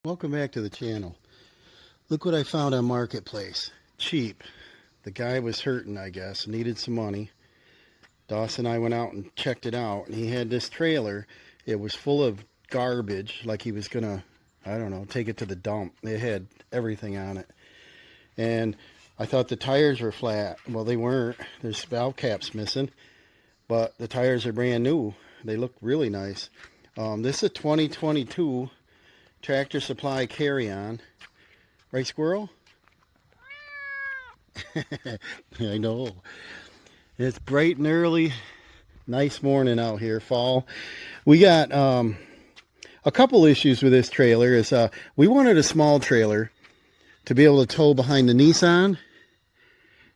Welcome back to the channel. Look what I found on Marketplace. Cheap. The guy was hurting, I guess, needed some money. Dawson and I went out and checked it out, and he had this trailer. It was full of garbage, like he was gonna, I don't know, take it to the dump. It had everything on it. And I thought the tires were flat. Well, they weren't. There's valve caps missing, but the tires are brand new. They look really nice. This is a 2022 Tractor Supply carry-on. Right, squirrel? I know. It's bright and early. Nice morning out here, fall. We got a couple issues with this trailer. Is we wanted a small trailer to be able to tow behind the Nissan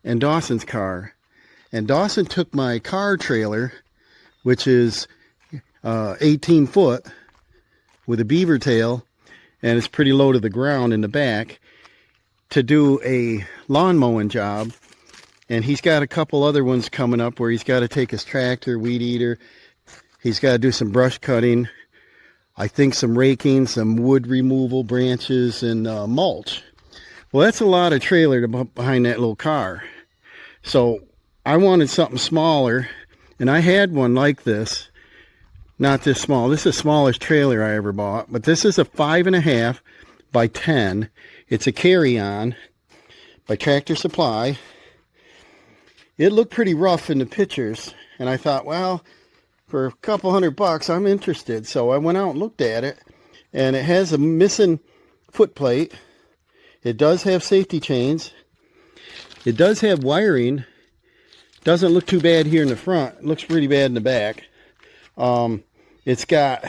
and Dawson's car. And Dawson took my car trailer, which is 18 foot with a beaver tail, and it's pretty low to the ground in the back, to do a lawn mowing job. And he's got a couple other ones coming up where he's got to take his tractor, weed eater. He's got to do some brush cutting. I think some raking, some wood removal, branches, and mulch. Well, that's a lot of trailer to behind that little car. So I wanted something smaller, and I had one like this. Not this small. This is the smallest trailer I ever bought. But this is a 5.5 by 10. It's a carry-on by Tractor Supply. It looked pretty rough in the pictures. And I thought, well, for a couple $100, I'm interested. So I went out and looked at it. And it has a missing foot plate. It does have safety chains. It does have wiring. Doesn't look too bad here in the front. It looks pretty bad in the back. It's got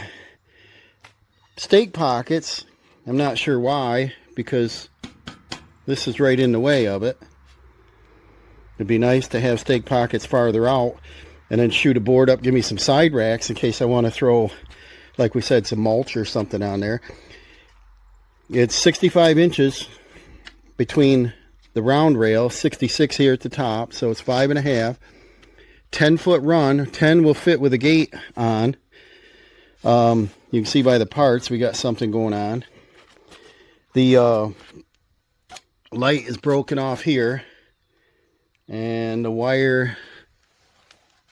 stake pockets. I'm not sure why, because this is right in the way of it. It'd be nice to have stake pockets farther out, and then shoot a board up, give me some side racks in case I want to throw, like we said, some mulch or something on there. It's 65 inches between the round rail, 66 here at the top, so it's 5.5. 10-foot run. 10 will fit with a gate on. You can see by the parts we got something going on. The light is broken off here, and the wire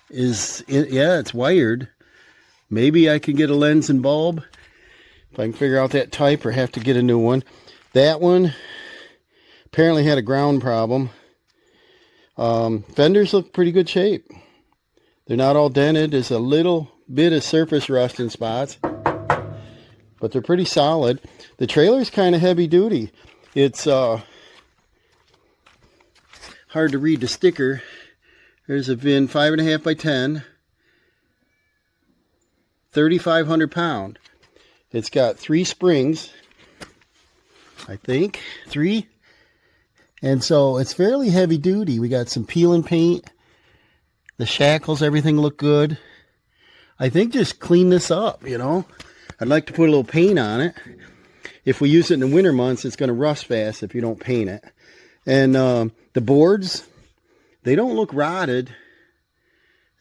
is it's wired. Maybe I can get a lens and bulb if I can figure out that type, or have to get a new one. That one apparently had a ground problem. Fenders look pretty good shape. They're not all dented. There's a little bit of surface rust in spots, but they're pretty solid. The trailer's kind of heavy duty. It's hard to read the sticker. There's a VIN, 5.5 by 10, 3,500 pound. It's got 3 springs, I think, 3. And so it's fairly heavy duty. We got some peel and paint. The shackles, everything look good. I think just clean this up, you know. I'd like to put a little paint on it. If we use it in the winter months, it's going to rust fast if you don't paint it. And the boards, they don't look rotted.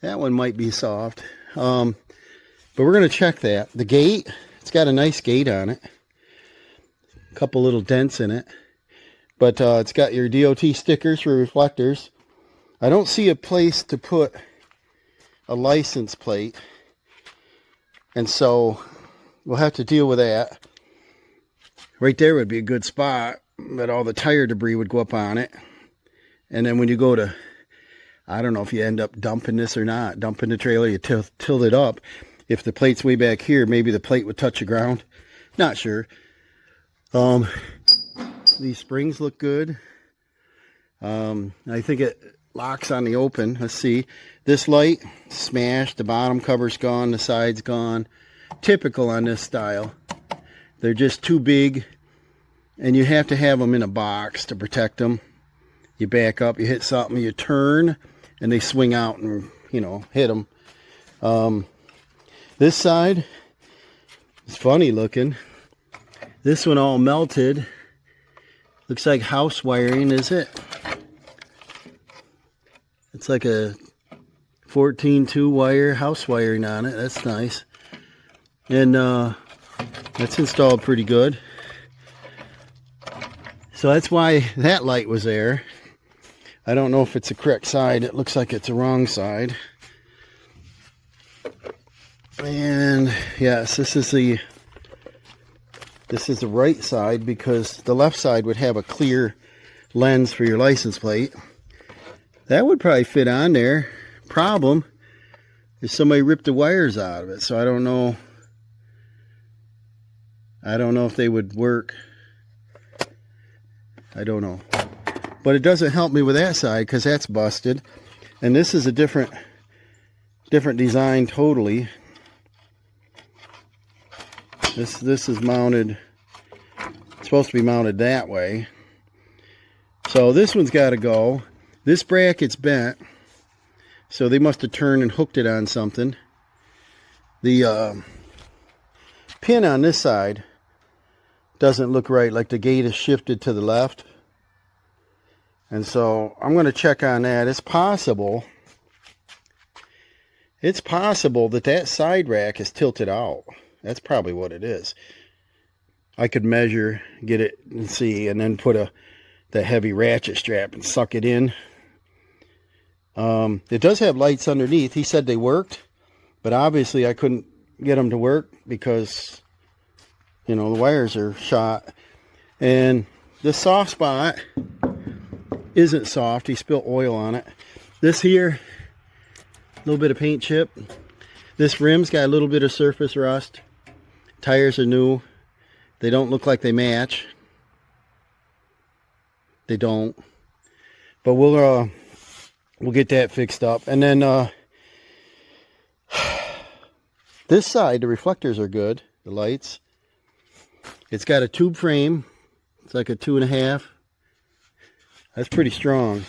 That one might be soft. But we're going to check that. The gate, it's got a nice gate on it. A couple little dents in it. But it's got your DOT stickers for reflectors. I don't see a place to put a license plate, and so we'll have to deal with that. Right there would be a good spot, but all the tire debris would go up on it. And then when you go to, I don't know if you end up dumping this or not, dumping the trailer, you tilt it up. If the plate's way back here, maybe the plate would touch the ground. Not sure. These springs look good. I think it locks on the open. Let's see. This light smashed. The bottom cover's gone. The side's gone. Typical on this style. They're just too big, and you have to have them in a box to protect them. You back up, you hit something, you turn, and they swing out and, you know, hit them. This side is funny looking. This one all melted. Looks like house wiring, is it? It's like a 14-2 wire house wiring on it. That's nice. And that's installed pretty good. So that's why that light was there. I don't know if it's the correct side. It looks like it's the wrong side. And yes, this is the right side, because the left side would have a clear lens for your license plate. That would probably fit on there. Problem is somebody ripped the wires out of it, so I don't know if they would work. I don't know. But it doesn't help me with that side because that's busted. And this is a different design totally. This is mounted, it's supposed to be mounted that way. So this one's got to go. This bracket's bent, so they must have turned and hooked it on something. The pin on this side doesn't look right, like the gate is shifted to the left. And so I'm going to check on that. It's possible that that side rack is tilted out. That's probably what it is. I could measure, get it and see, and then put the heavy ratchet strap and suck it in. It does have lights underneath. He said they worked, but obviously I couldn't get them to work because, you know, the wires are shot. And this soft spot isn't soft. He spilled oil on it. This here, a little bit of paint chip. This rim's got a little bit of surface rust. Tires are new. They don't look like they match. They don't. But we'll get that fixed up. And then this side, the reflectors are good. The lights. It's got a tube frame. It's like a 2.5. That's pretty strong.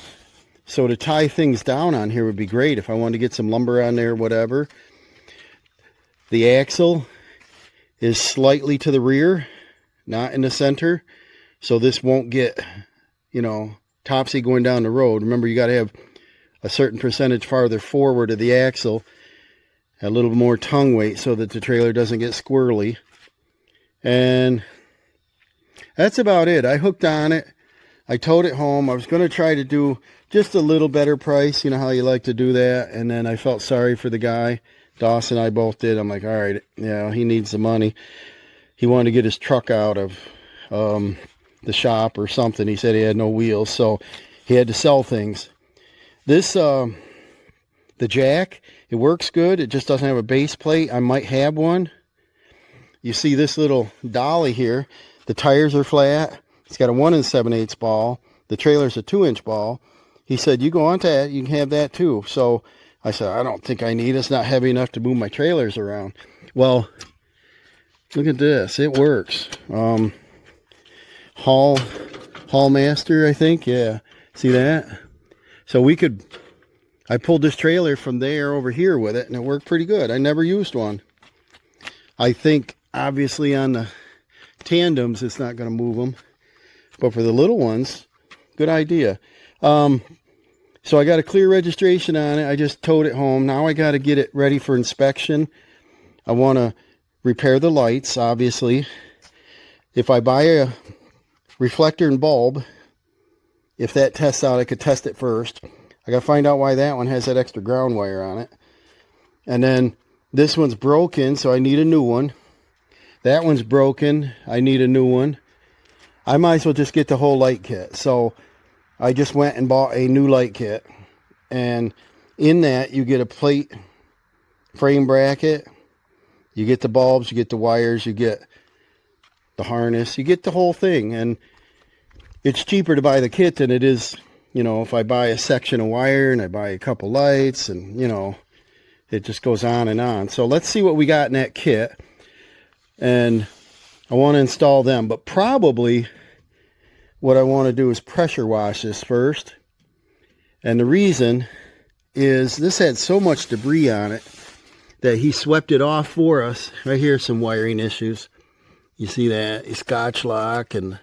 So to tie things down on here would be great if I wanted to get some lumber on there, whatever. The axle is slightly to the rear, not in the center. So this won't get, you know, topsy going down the road. Remember, you got to have a certain percentage farther forward of the axle, a little more tongue weight so that the trailer doesn't get squirrely. And that's about it. I hooked on it. I towed it home. I was going to try to do just a little better price. You know how you like to do that. And then I felt sorry for the guy. Dawson and I both did. I'm like, all right, yeah, he needs the money. He wanted to get his truck out of the shop or something. He said he had no wheels, so he had to sell things. This, the jack, it works good. It just doesn't have a base plate. I might have one. You see this little dolly here. The tires are flat. It's got a 1 7/8 ball. The trailer's a 2-inch ball. He said, you go on that, you can have that too. So I said, I don't think I need it. It's not heavy enough to move my trailers around. Well, look at this. It works. Hall Master, I think. Yeah. See that? So I pulled this trailer from there over here with it, and it worked pretty good. I never used one. I think, obviously, on the tandems, it's not going to move them. But for the little ones, good idea. So I got a clear registration on it. I just towed it home. Now I got to get it ready for inspection. I want to repair the lights, obviously. If I buy a reflector and bulb, if that tests out, I could test it first. I got to find out why that one has that extra ground wire on it. And then this one's broken, so I need a new one. That one's broken. I need a new one. I might as well just get the whole light kit. So I just went and bought a new light kit. And in that, you get a plate frame bracket. You get the bulbs, you get the wires, you get the harness. You get the whole thing. And it's cheaper to buy the kit than it is, you know, if I buy a section of wire and I buy a couple lights and, you know, it just goes on and on. So let's see what we got in that kit. And I want to install them, but probably what I want to do is pressure wash this first. And the reason is this had so much debris on it that he swept it off for us. Right here, some wiring issues. You see that? A Scotch lock, and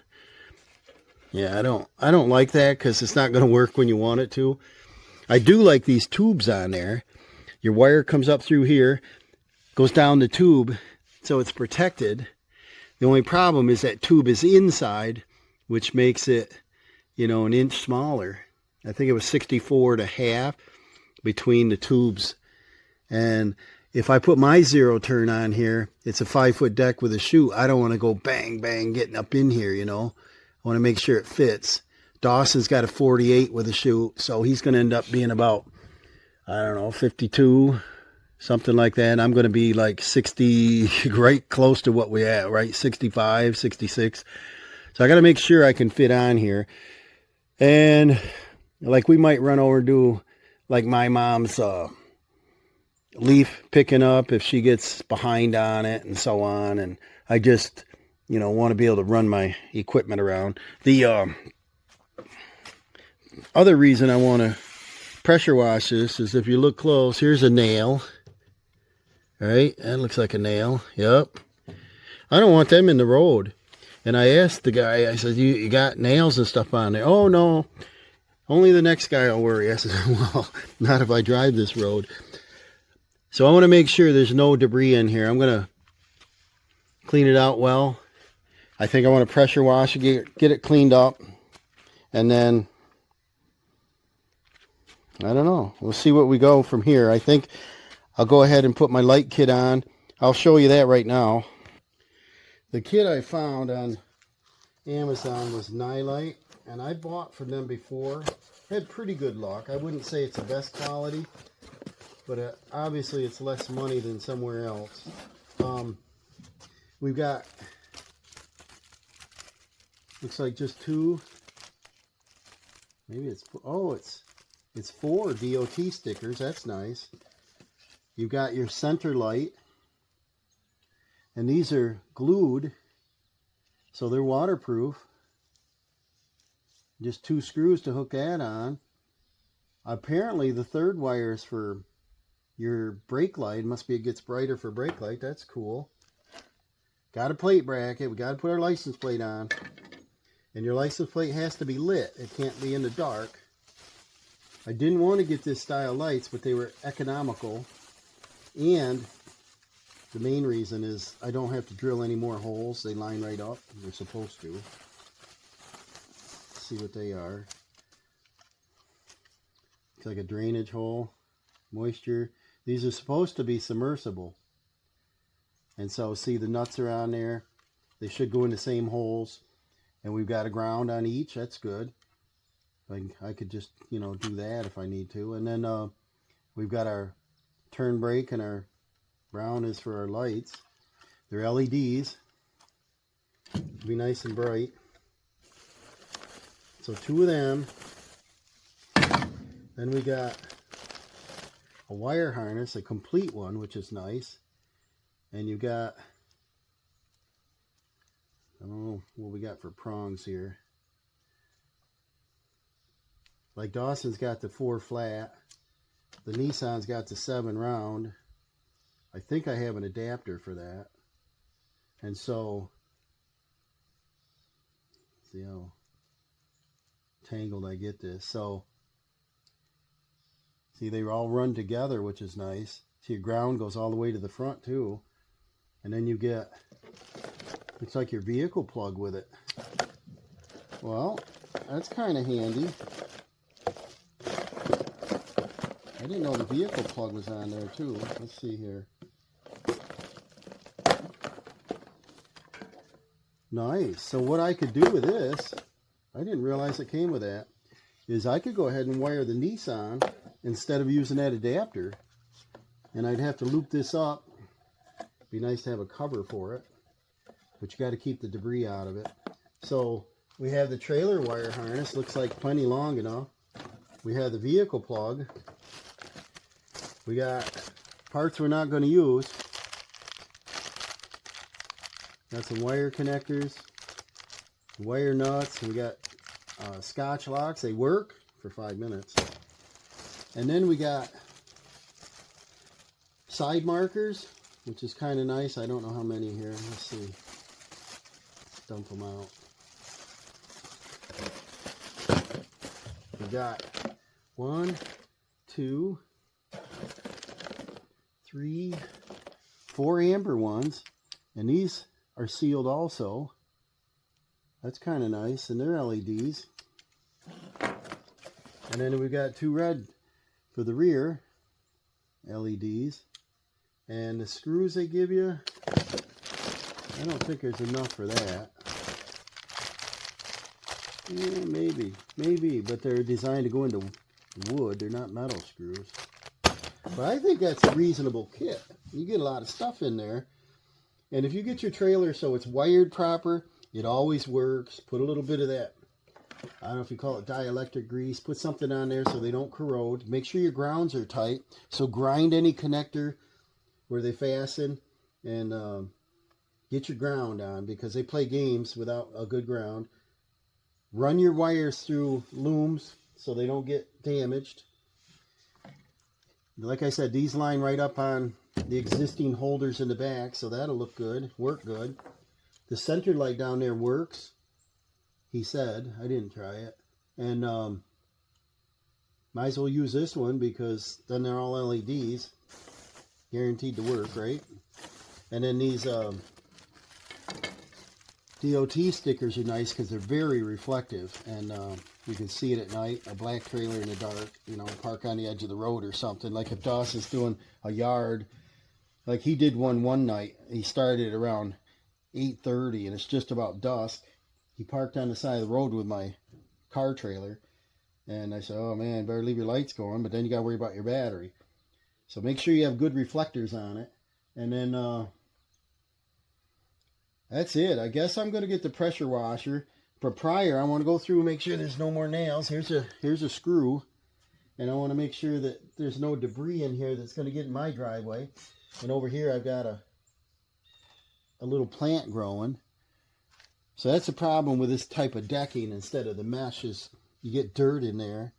yeah, I don't like that because it's not going to work when you want it to. I do like these tubes on there. Your wire comes up through here, goes down the tube, so it's protected. The only problem is that tube is inside which makes it, you know, an inch smaller. I think it was 64.5 between the tubes. And if I put my zero turn on here, it's a 5-foot deck with a chute. I don't want to go bang, bang, getting up in here, you know. I want to make sure it fits. Dawson's got a 48 with a chute, so he's going to end up being about, I don't know, 52, something like that. I'm going to be like 60, right close to what we have, right? 65, 66. So I got to make sure I can fit on here. And like we might run over and do like my mom's leaf picking up if she gets behind on it and so on. And I just, you know, want to be able to run my equipment around. The other reason I want to pressure wash this is if you look close, here's a nail. All right, that looks like a nail. Yep. I don't want them in the road. And I asked the guy, I said, you got nails and stuff on there? Oh, no. Only the next guy will worry. I said, well, not if I drive this road. So I want to make sure there's no debris in here. I'm going to clean it out well. I think I want to pressure wash it, get it cleaned up. And then, I don't know. We'll see what we go from here. I think I'll go ahead and put my light kit on. I'll show you that right now. The kit I found on Amazon was Nylite, and I bought from them before. Had pretty good luck. I wouldn't say it's the best quality, but obviously it's less money than somewhere else. We've got, looks like just two, maybe it's, oh, it's 4 DOT stickers. That's nice. You've got your center light, and these are glued, so they're waterproof. Just 2 screws to hook that on. Apparently the third wire is for your brake light. Must be it gets brighter for brake light. That's cool. Got a plate bracket. We got to put our license plate on. And your license plate has to be lit. It can't be in the dark. I didn't want to get this style lights, but they were economical. And the main reason is I don't have to drill any more holes. They line right up. They're supposed to. Let's see what they are. It's like a drainage hole. Moisture. These are supposed to be submersible. And so, see, the nuts are on there. They should go in the same holes. And we've got a ground on each. That's good. I could just, you know, do that if I need to. And then we've got our turn brake, and our brown is for our lights. They're LEDs. It'll be nice and bright. So 2 of them. Then we got a wire harness, a complete one, which is nice. And you've got, I don't know what we got for prongs here. Like Dawson's got the 4 flat. The Nissan's got the 7 round. I think I have an adapter for that. And so, see how tangled I get this. So, see, they all run together, which is nice. See, your ground goes all the way to the front too. And then you get, looks like your vehicle plug with it. Well, that's kind of handy. I didn't know the vehicle plug was on there too. Let's see here. Nice. So what I could do with this, I didn't realize it came with that, is I could go ahead and wire the Nissan instead of using that adapter. And I'd have to loop this up. Be nice to have a cover for it, but you got to keep the debris out of it. So we have the trailer wire harness. Looks like plenty long enough. We have the vehicle plug. We got parts we're not going to use. Got some wire connectors, wire nuts. We got Scotch locks. They work for 5 minutes. And then we got side markers, which is kind of nice. I don't know how many here. Let's see. Let's dump them out. We got 1, 2, 3, 4 amber ones, and these are sealed also. That's kind of nice, and they're LEDs. And then we've got 2 red for the rear LEDs. And the screws they give you, I don't think there's enough for that. Yeah, maybe, but they're designed to go into wood. They're not metal screws. But I think that's a reasonable kit. You get a lot of stuff in there. And if you get your trailer so it's wired proper, it always works. Put a little bit of that, I don't know if you call it dielectric grease. Put something on there so they don't corrode. Make sure your grounds are tight. So grind any connector where they fasten, and get your ground on, because they play games without a good ground. Run your wires through looms so they don't get damaged. Like I said, these line right up on the existing holders in the back, so that'll look good, work good. The center light down there works, he said. I didn't try it. And might as well use this one, because then they're all LEDs. Guaranteed to work, right? And then these DOT stickers are nice because they're very reflective, and you can see it at night. A black trailer in the dark, you know, park on the edge of the road or something. Like if Dawson's doing a yard, like he did one night. He started around 8:30 and it's just about dusk. He parked on the side of the road with my car trailer, and I said, oh man, better leave your lights going, but then you got to worry about your battery. So make sure you have good reflectors on it. And then that's it. I guess I'm going to get the pressure washer. But prior, I want to go through and make sure there's no more nails. Here's a screw. And I want to make sure that there's no debris in here that's going to get in my driveway. And over here I've got a little plant growing. So that's the problem with this type of decking instead of the mesh, is you get dirt in there.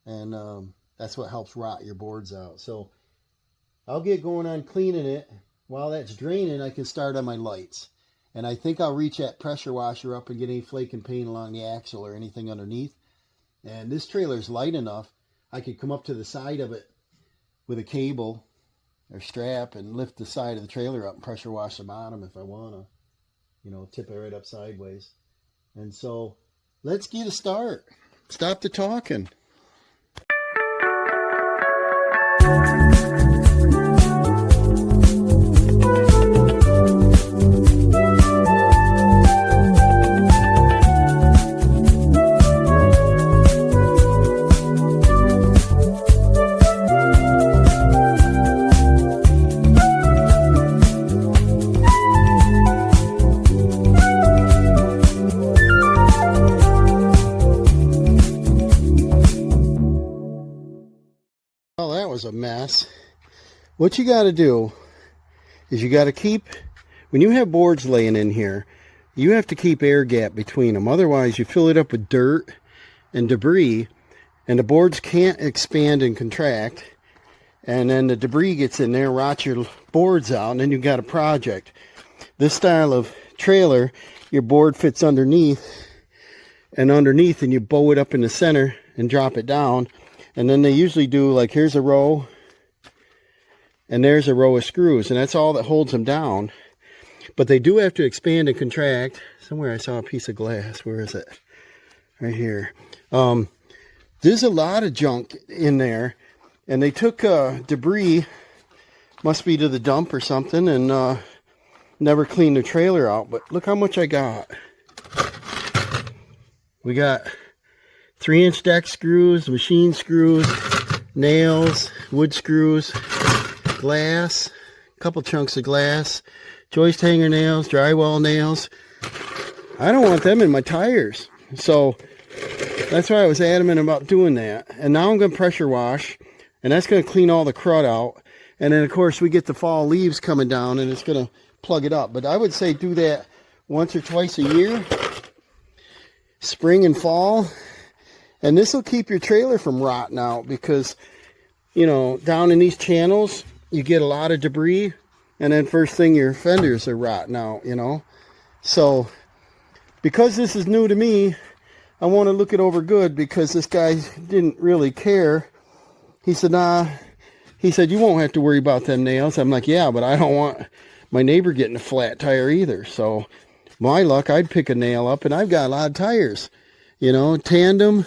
And that's what helps rot your boards out. So I'll get going on cleaning it. While that's draining, I can start on my lights. And I think I'll reach that pressure washer up and get any flake and paint along the axle or anything underneath. And this trailer's light enough, I could come up to the side of it with a cable or strap and lift the side of the trailer up and pressure wash the bottom if I want to, you know, tip it right up sideways. And so let's get a start. Stop the talking. Well, that was a mess. What you got to do is you got to keep, when you have boards laying in here, you have to keep air gap between them. Otherwise, you fill it up with dirt and debris, and the boards can't expand and contract. And then the debris gets in there, rots your boards out, and then you've got a project. This style of trailer, your board fits underneath, and you bow it up in the center and drop it down. And then they usually do, like, here's a row, and there's a row of screws, and that's all that holds them down. But they do have to expand and contract. Somewhere I saw a piece of glass. Where is it? Right here. There's a lot of junk in there, and they took debris, must be to the dump or something, and never cleaned the trailer out. But look how much I got. We got 3-inch deck screws, machine screws, nails, wood screws, glass, a couple chunks of glass, joist hanger nails, drywall nails. I don't want them in my tires. So that's why I was adamant about doing that. And now I'm going to pressure wash, and that's going to clean all the crud out. And then, of course, we get the fall leaves coming down, and it's going to plug it up. But I would say do that once or twice a year, spring and fall. And this will keep your trailer from rotting out, because, you know, down in these channels, you get a lot of debris, and then first thing your fenders are rotting out, you know. So, because this is new to me, I want to look it over good, because this guy didn't really care. He said, nah. He said, you won't have to worry about them nails. I'm like, yeah, but I don't want my neighbor getting a flat tire either. So my luck, I'd pick a nail up, and I've got a lot of tires. You know, tandem,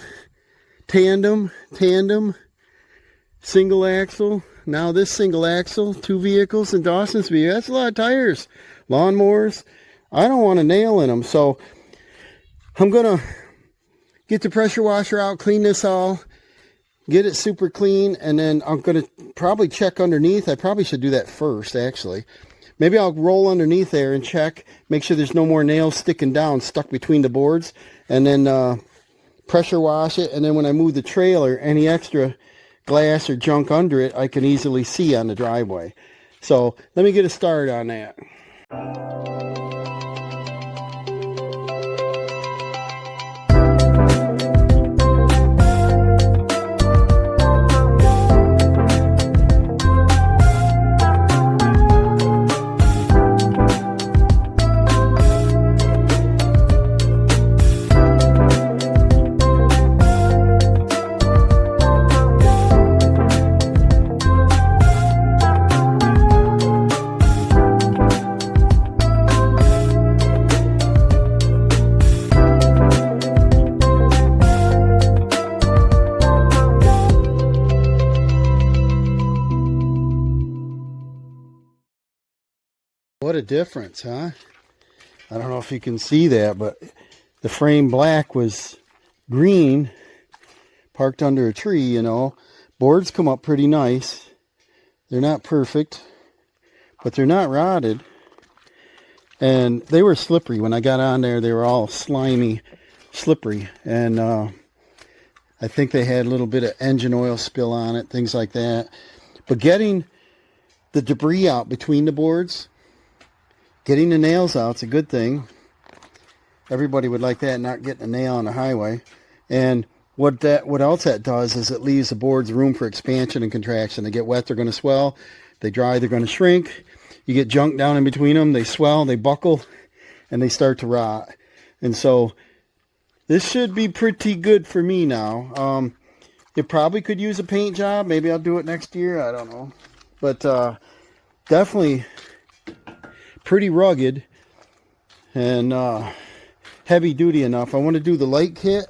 single axle. Now this single axle, 2 vehicles in Dawson's View. That's a lot of tires. Lawnmowers. I don't want a nail in them, so I'm going to get the pressure washer out, clean this all, get it super clean, and then I'm going to probably check underneath. I probably should do that first, actually. Maybe I'll roll underneath there and check, make sure there's no more nails sticking down, stuck between the boards, and then pressure wash it. And then when I move the trailer, any extra glass or junk under it, I can easily see on the driveway. So let me get a start on that. What a difference, huh? I don't know if you can see that, but the frame black was green, parked under a tree, you know. Boards come up pretty nice. They're not perfect, but they're not rotted. And they were slippery. When I got on there, they were all slimy, slippery. And I think they had a little bit of engine oil spill on it, things like that. But getting the debris out between the boards, getting the nails out, it's a good thing. Everybody would like that, not getting a nail on the highway. And what else that does is it leaves the boards room for expansion and contraction. They get wet, they're going to swell. They dry, they're going to shrink. You get junk down in between them, they swell, they buckle, and they start to rot. And so this should be pretty good for me now. It probably could use a paint job. Maybe I'll do it next year. I don't know. But definitely pretty rugged and heavy duty enough. I want to do the light kit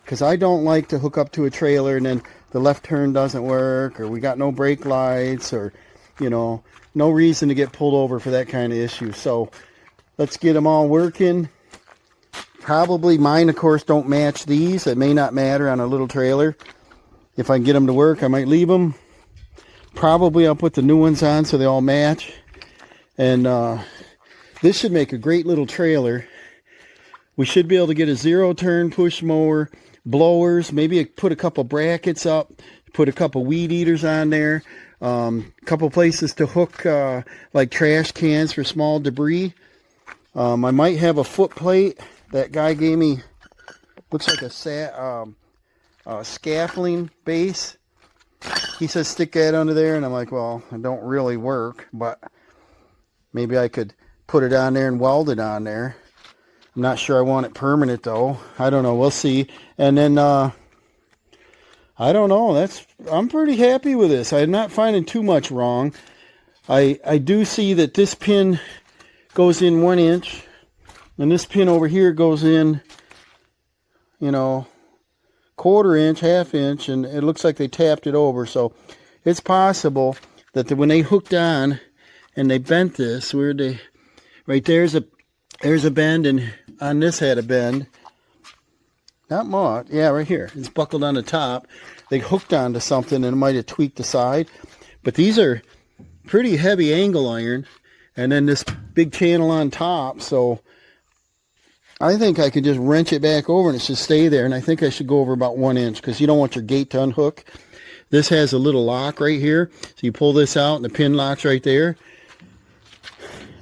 because I don't like to hook up to a trailer and then the left turn doesn't work, or we got no brake lights, or you know, no reason to get pulled over for that kind of issue. So let's get them all working. Probably mine, of course, don't match these. It may not matter on a little trailer. If I can get them to work, I might leave them. Probably I'll put the new ones on so they all match. And this should make a great little trailer. We should be able to get a 0-turn push mower, blowers, maybe put a couple brackets up, put a couple weed eaters on there, a couple places to hook like trash cans for small debris. I might have a foot plate. That guy gave me, looks like a scaffolding base. He says stick that under there, and I'm like, well, it don't really work, but maybe I could put it on there and weld it on there. I'm not sure I want it permanent though. I don't know. We'll see. And then I don't know. I'm pretty happy with this. I'm not finding too much wrong. I do see that this pin goes in 1 inch, and this pin over here goes in, you know, 1/4 inch, 1/2 inch, and it looks like they tapped it over. So it's possible that when they hooked on and they bent this, right there's a bend, and on this had a bend. Not much. Yeah, right here. It's buckled on the top. They hooked onto something and it might have tweaked the side. But these are pretty heavy angle iron, and then this big channel on top. So I think I could just wrench it back over and it should stay there. And I think I should go over about 1 inch because you don't want your gate to unhook. This has a little lock right here. So you pull this out and the pin locks right there.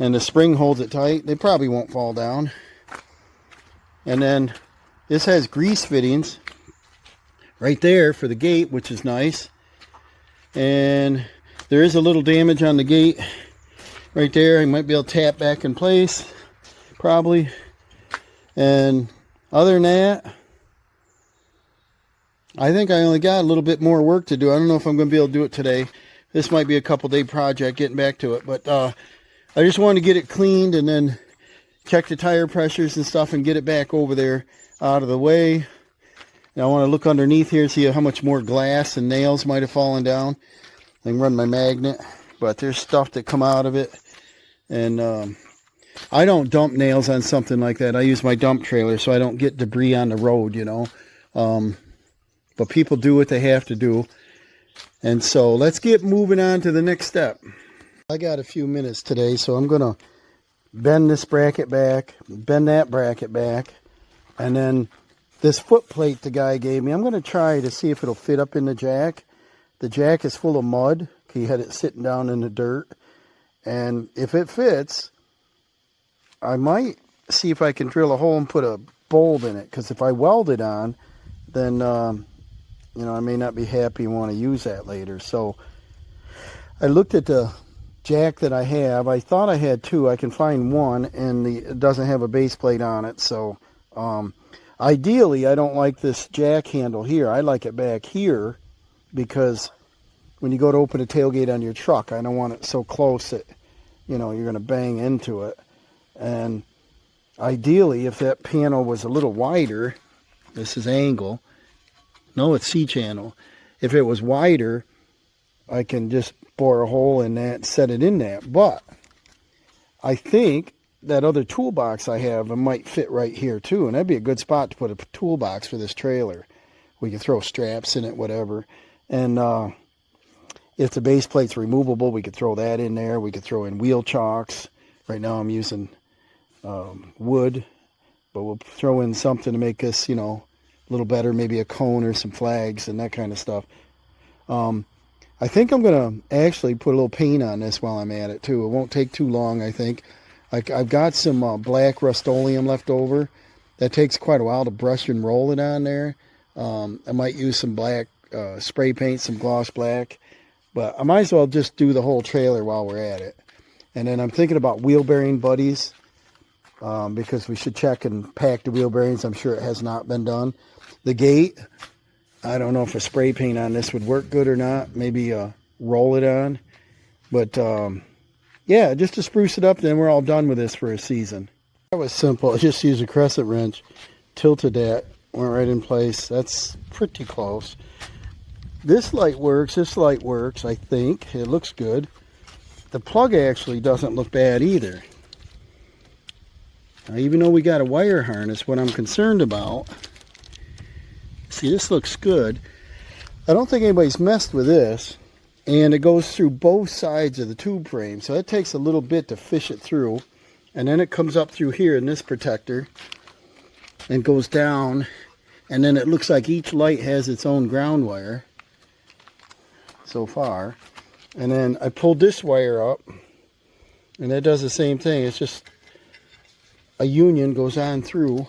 And the spring holds it tight. They probably won't fall down. And then this has grease fittings right there for the gate, which is nice. And there is a little damage on the gate right there. I might be able to tap back in place, probably. And other than that, I think I only got a little bit more work to do. I don't know if I'm going to be able to do it today. This might be a couple day project getting back to it. But I just wanted to get it cleaned and then check the tire pressures and stuff and get it back over there out of the way. And I want to look underneath here, see how much more glass and nails might have fallen down. I can run my magnet, but there's stuff that come out of it. And I don't dump nails on something like that. I use my dump trailer so I don't get debris on the road, you know. But people do what they have to do. And so let's get moving on to the next step. I got a few minutes today, so I'm going to bend this bracket back, bend that bracket back, and then this foot plate the guy gave me, I'm going to try to see if it'll fit up in the jack. The jack is full of mud. He had it sitting down in the dirt. And if it fits, I might see if I can drill a hole and put a bolt in it. Because if I weld it on, then, you know, I may not be happy and want to use that later. So I looked at the jack that I have. I thought I had two. I can find one, and it doesn't have a base plate on it. So ideally, I don't like this jack handle here. I like it back here because when you go to open a tailgate on your truck, I don't want it so close that, you know, you're going to bang into it. And ideally, if that panel was a little wider, this is angle. No, it's C-channel. If it was wider, I can just bore a hole in that and set it in that. But I think that other toolbox I have might fit right here too, and that'd be a good spot to put a toolbox for this trailer. We can throw straps in it, whatever. And if the base plate's removable, we could throw that in there. We could throw in wheel chocks. Right now I'm using wood, but we'll throw in something to make this, you know, a little better, maybe a cone or some flags and that kind of stuff. I think I'm going to actually put a little paint on this while I'm at it too. It won't take too long, I think. I've got some black Rust-Oleum left over. That takes quite a while to brush and roll it on there. I might use some black spray paint, some gloss black. But I might as well just do the whole trailer while we're at it. And then I'm thinking about wheel bearing buddies. Because we should check and pack the wheel bearings. I'm sure it has not been done. The gate, I don't know if a spray paint on this would work good or not. Maybe roll it on. But yeah, just to spruce it up, then we're all done with this for a season. That was simple. I just used a crescent wrench, tilted that, went right in place. That's pretty close. This light works, I think. It looks good. The plug actually doesn't look bad either. Now, even though we got a wire harness, what I'm concerned about, see, this looks good. I don't think anybody's messed with this. And it goes through both sides of the tube frame. So it takes a little bit to fish it through. And then it comes up through here in this protector and goes down. And then it looks like each light has its own ground wire so far. And then I pulled this wire up, and that does the same thing. It's just a union goes on through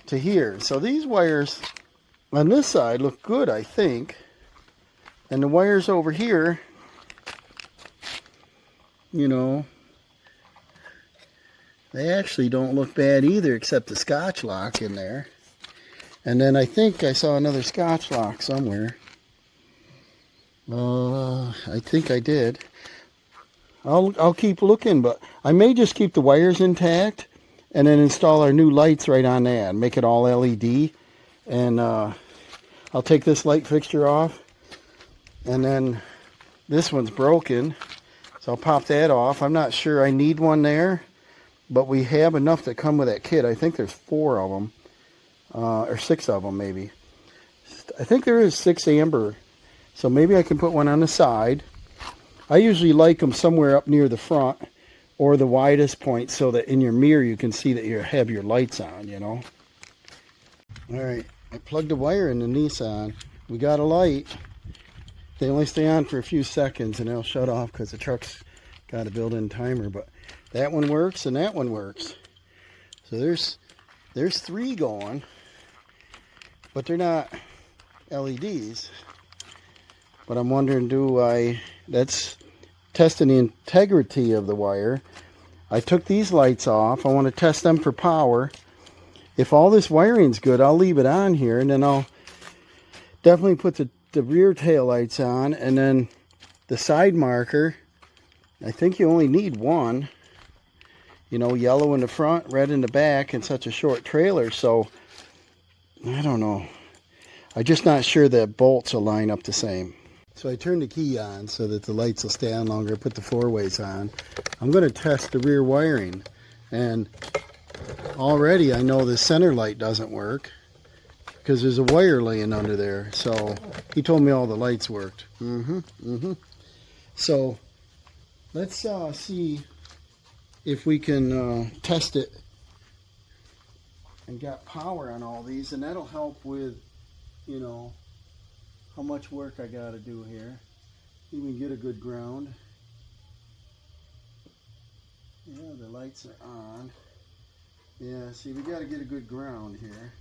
to here. So these wires on this side look good, I think. And the wires over here, you know, they actually don't look bad either, except the Scotch lock in there. And then I think I saw another Scotch lock somewhere. I think I did. I'll keep looking, but I may just keep the wires intact and then install our new lights right on that and make it all LED. And I'll take this light fixture off, and then this one's broken, so I'll pop that off. I'm not sure I need one there, but we have enough that come with that kit. I think there's 4 of them, or 6 of them maybe. I think there is 6 amber, so maybe I can put one on the side. I usually like them somewhere up near the front or the widest point, so that in your mirror you can see that you have your lights on, you know. All right, I plugged a wire in the Nissan. We got a light. They only stay on for a few seconds and they'll shut off because the truck's got a built-in timer. But that one works and that one works. So there's 3 going, but they're not LEDs. But I'm wondering, that's testing the integrity of the wire. I took these lights off. I want to test them for power. If all this wiring's good, I'll leave it on here, and then I'll definitely put the rear tail lights on, and then the side marker. I think you only need one. You know, yellow in the front, red in the back, and such a short trailer. So, I don't know. I'm just not sure that bolts will line up the same. So I turned the key on so that the lights will stay on longer. I put the 4-ways on. I'm going to test the rear wiring. And already I know the center light doesn't work because there's a wire laying under there. So he told me all the lights worked. So let's see if we can test it and get power on all these, and that'll help with, you know, how much work I got to do here. Even get a good ground. Yeah, the lights are on. Yeah, see, we got to get a good ground here.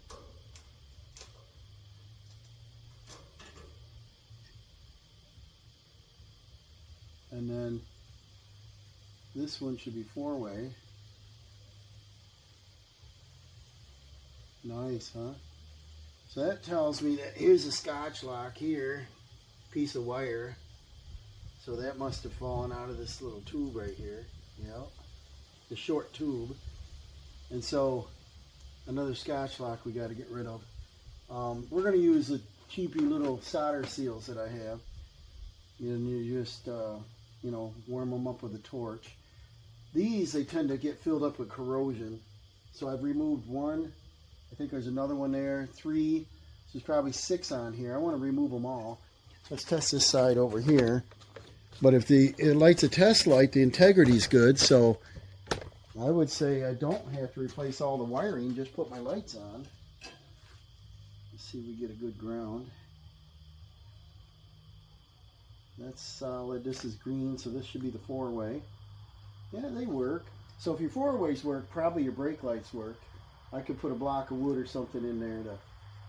And then this one should be 4-way. Nice, huh? So that tells me that here's a Scotch lock here, piece of wire. So that must have fallen out of this little tube right here. Yep, the short tube. And so another Scotch lock we got to get rid of. We're going to use the cheapy little solder seals that I have. And you just, you know, warm them up with a torch. These, they tend to get filled up with corrosion. So I've removed one. I think there's another one there. 3. So there's probably 6 on here. I want to remove them all. Let's test this side over here. But if it light's a test light, the integrity's good. So I would say I don't have to replace all the wiring. Just put my lights on. Let's see if we get a good ground. That's solid. This is green, so this should be the 4-way. Yeah, they work. So if your 4-ways work, probably your brake lights work. I could put a block of wood or something in there to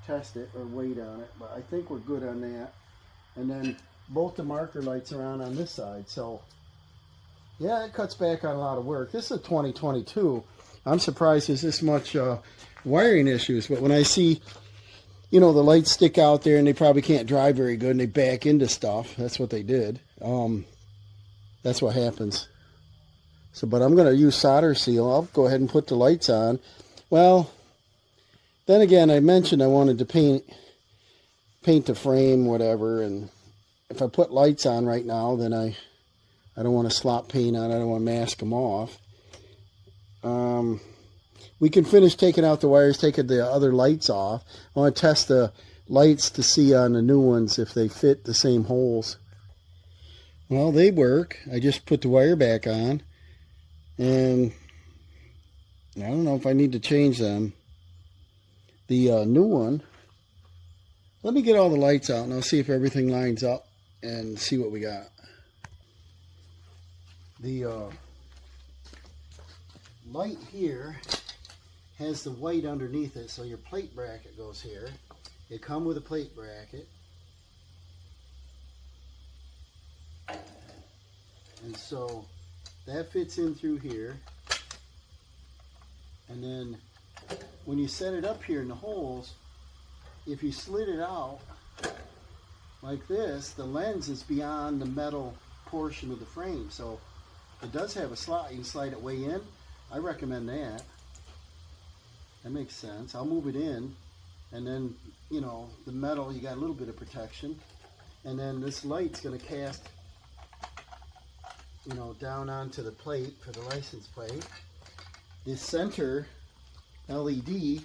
test it or weight on it, but I think we're good on that. And then both the marker lights are on this side. So yeah, it cuts back on a lot of work. This is a 2022. I'm surprised there's this much wiring issues, but when I see, you know, the lights stick out there and they probably can't drive very good and they back into stuff. That's what they did. That's what happens. So, but I'm going to use solder seal. I'll go ahead and put the lights on. Well, then again, I mentioned I wanted to paint the frame, whatever, and if I put lights on right now, then I don't want to slop paint on. I don't want to mask them off. We can finish taking out the wires, taking the other lights off. I want to test the lights to see on the new ones if they fit the same holes. Well, they work. I just put the wire back on, and I don't know if I need to change them. The new one, let me get all the lights out and I'll see if everything lines up and see what we got. The light here has the white underneath it, so your plate bracket goes here. They come with a plate bracket. And so that fits in through here. And then when you set it up here in the holes, if you slid it out like this, the lens is beyond the metal portion of the frame. So it does have a slot. You can slide it way in. I recommend that. That makes sense. I'll move it in. And then, you know, the metal, you got a little bit of protection. And then this light's going to cast, you know, down onto the plate for the license plate. This center LED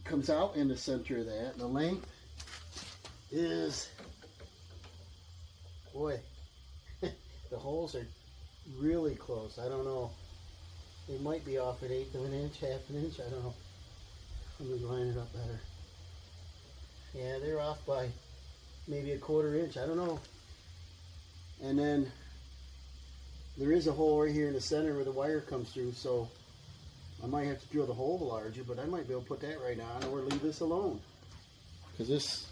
comes out in the center of that. The length is, boy, the holes are really close. I don't know. They might be off an 1/8 of an inch, half an inch. I don't know. Let me line it up better. Yeah, they're off by maybe a 1/4 inch. I don't know. And then there is a hole right here in the center where the wire comes through, so I might have to drill the hole larger, but I might be able to put that right on or leave this alone, because this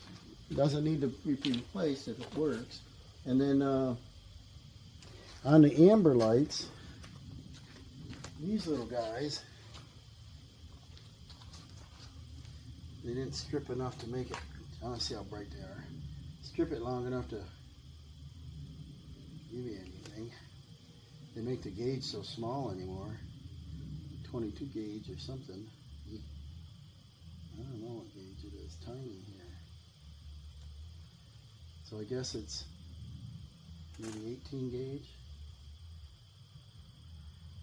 doesn't need to be replaced if it works. And then on the amber lights, these little guys, they didn't strip enough to make it. I want to see how bright they are. Strip it long enough to give you anything. they make the gauge so small anymore. 22 gauge or something. I don't know what gauge it is. Tiny here. So I guess it's maybe 18 gauge.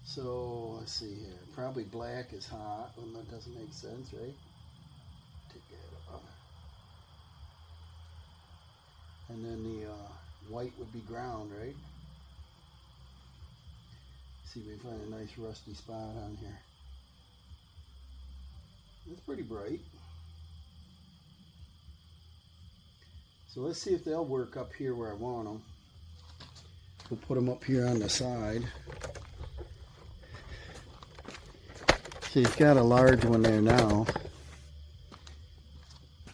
So let's see here. Probably black is hot. Well, that doesn't make sense, right? Take that off. And then the white would be ground, right? See if we find a nice rusty spot on here. It's pretty bright. So let's see if they'll work up here where I want them. We'll put them up here on the side. See, it's got a large one there now.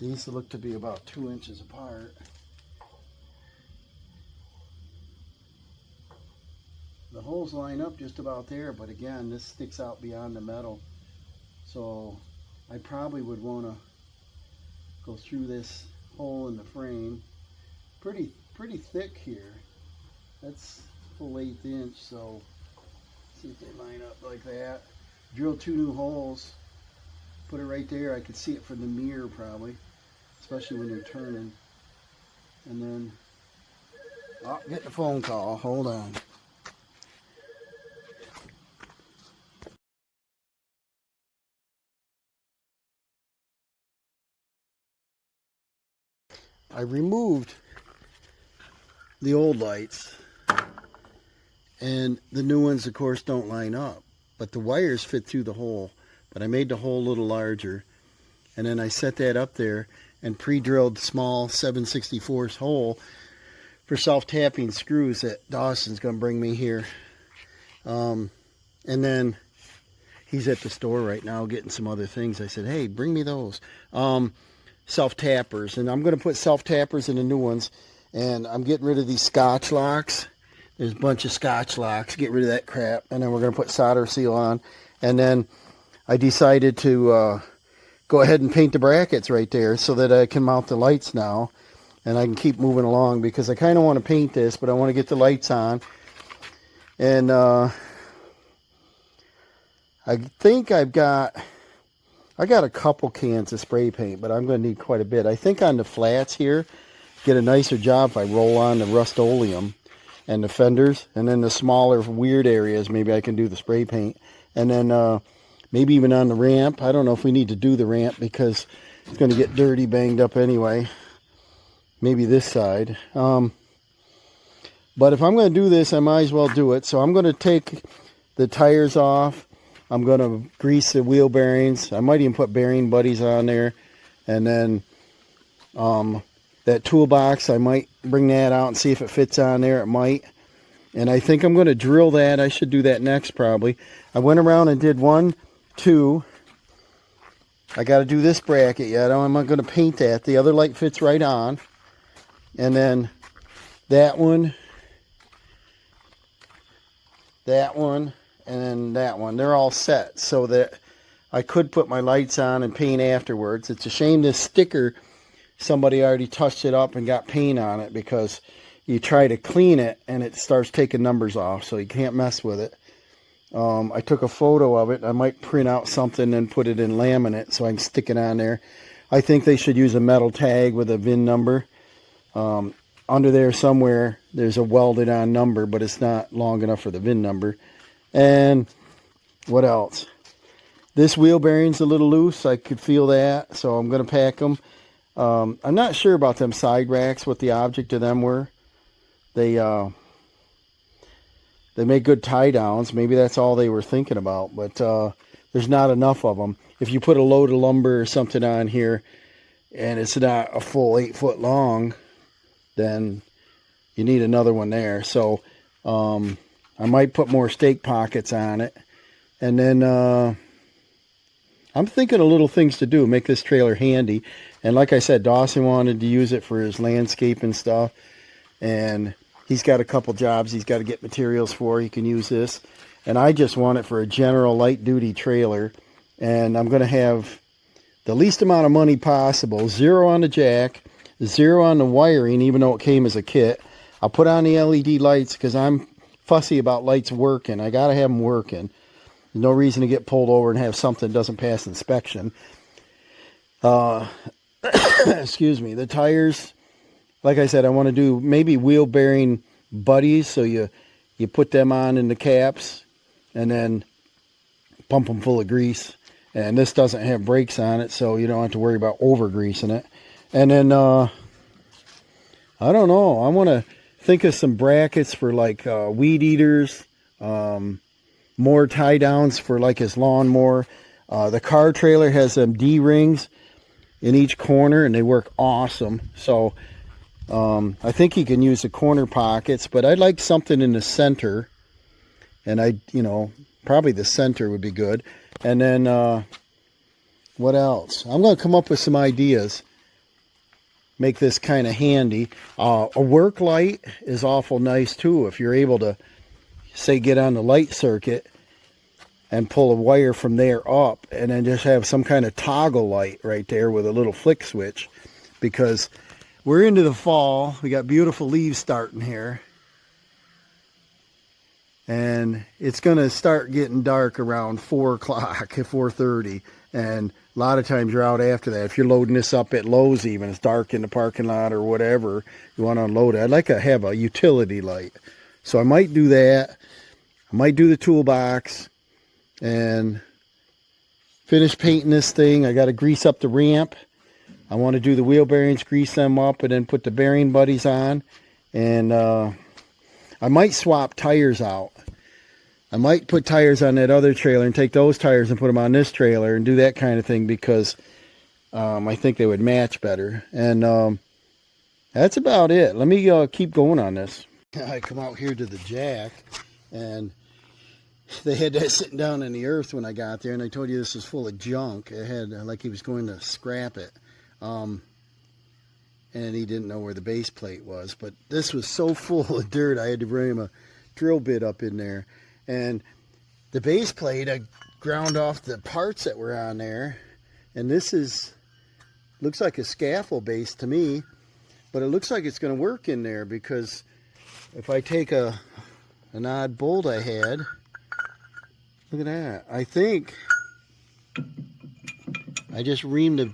These look to be about 2 inches apart. The holes line up just about there, but again, this sticks out beyond the metal. So I probably would want to go through this hole in the frame. Pretty thick here. That's full 1/8 inch, so see if they line up like that. Drill 2 new holes. Put it right there. I could see it from the mirror probably, especially when you're turning. And then, oh, getting a phone call. Hold on. I removed the old lights, and the new ones of course don't line up, but the wires fit through the hole. But I made the hole a little larger, and then I set that up there and pre-drilled small 7/64 hole for self-tapping screws that Dawson's gonna bring me here. And then he's at the store right now getting some other things. I said, hey, bring me those. Self-tappers, and I'm going to put self-tappers in the new ones, and I'm getting rid of these Scotch locks. There's a bunch of Scotch locks. Get rid of that crap, and then we're going to put solder seal on. And then I decided to go ahead and paint the brackets right there so that I can mount the lights now, and I can keep moving along because I kind of want to paint this, but I want to get the lights on. And I think I got a couple cans of spray paint, but I'm going to need quite a bit. I think on the flats here, get a nicer job if I roll on the Rust-Oleum and the fenders, and then the smaller weird areas, maybe I can do the spray paint. And then maybe even on the ramp. I don't know if we need to do the ramp because it's going to get dirty, banged up anyway. Maybe this side. But if I'm going to do this, I might as well do it. So I'm going to take the tires off. I'm going to grease the wheel bearings. I might even put bearing buddies on there. And then that toolbox, I might bring that out and see if it fits on there. It might. And I think I'm going to drill that. I should do that next probably. I went around and did 1, 2. I got to do this bracket yet. I'm not going to paint that. The other light fits right on. And then that one, and then that one. They're all set so that I could put my lights on and paint afterwards. It's a shame this sticker, somebody already touched it up and got paint on it, because you try to clean it and it starts taking numbers off, so you can't mess with it. I took a photo of it. I might print out something and put it in laminate so I can stick it on there. I think they should use a metal tag with a VIN number. Under there somewhere there's a welded on number, but it's not long enough for the VIN number. And what else? This wheel bearing's a little loose. I could feel that, so I'm going to pack them. I'm not sure about them side racks, what the object of them were. They make good tie downs. Maybe that's all they were thinking about, but there's not enough of them. If you put a load of lumber or something on here and it's not a full 8 foot long, then you need another one there. So I might put more stake pockets on it. And then I'm thinking of little things to do, make this trailer handy. And like I said, Dawson wanted to use it for his landscape and stuff. And he's got a couple jobs he's got to get materials for. He can use this. And I just want it for a general light duty trailer. And I'm going to have the least amount of money possible. 0 on the jack, 0 on the wiring, even though it came as a kit. I'll put on the LED lights because I'm fussy about lights working. I got to have them working. There's no reason to get pulled over and have something that doesn't pass inspection. Excuse me. The tires, like I said, I want to do maybe wheel bearing buddies. So you put them on in the caps and then pump them full of grease. And this doesn't have brakes on it, so you don't have to worry about over greasing it. And then, I don't know. I want to think of some brackets for like weed eaters, more tie downs for like his lawnmower. The car trailer has some D-rings in each corner, and they work awesome. So I think he can use the corner pockets, but I'd like something in the center. And probably the center would be good. And then what else? I'm going to come up with some ideas. Make this kind of handy. A work light is awful nice too. If you're able to, say, get on the light circuit and pull a wire from there up, and then just have some kind of toggle light right there with a little flick switch. Because we're into the fall. We got beautiful leaves starting here. And it's going to start getting dark around 4 o'clock, 4:30. And a lot of times you're out after that. If you're loading this up at Lowe's even, it's dark in the parking lot or whatever, you want to unload it. I'd like to have a utility light. So I might do that. I might do the toolbox and finish painting this thing. I got to grease up the ramp. I want to do the wheel bearings, grease them up, and then put the bearing buddies on. And I might swap tires out. I might put tires on that other trailer and take those tires and put them on this trailer and do that kind of thing, because I think they would match better. And that's about it. Let me keep going on this. I come out here to the jack, and they had that sitting down in the earth when I got there, and I told you this was full of junk. It had like he was going to scrap it. And he didn't know where the base plate was. But this was so full of dirt, I had to bring him a drill bit up in there. And the base plate, I ground off the parts that were on there. And this looks like a scaffold base to me. But it looks like it's going to work in there, because if I take an odd bolt I had, look at that. I think I just reamed the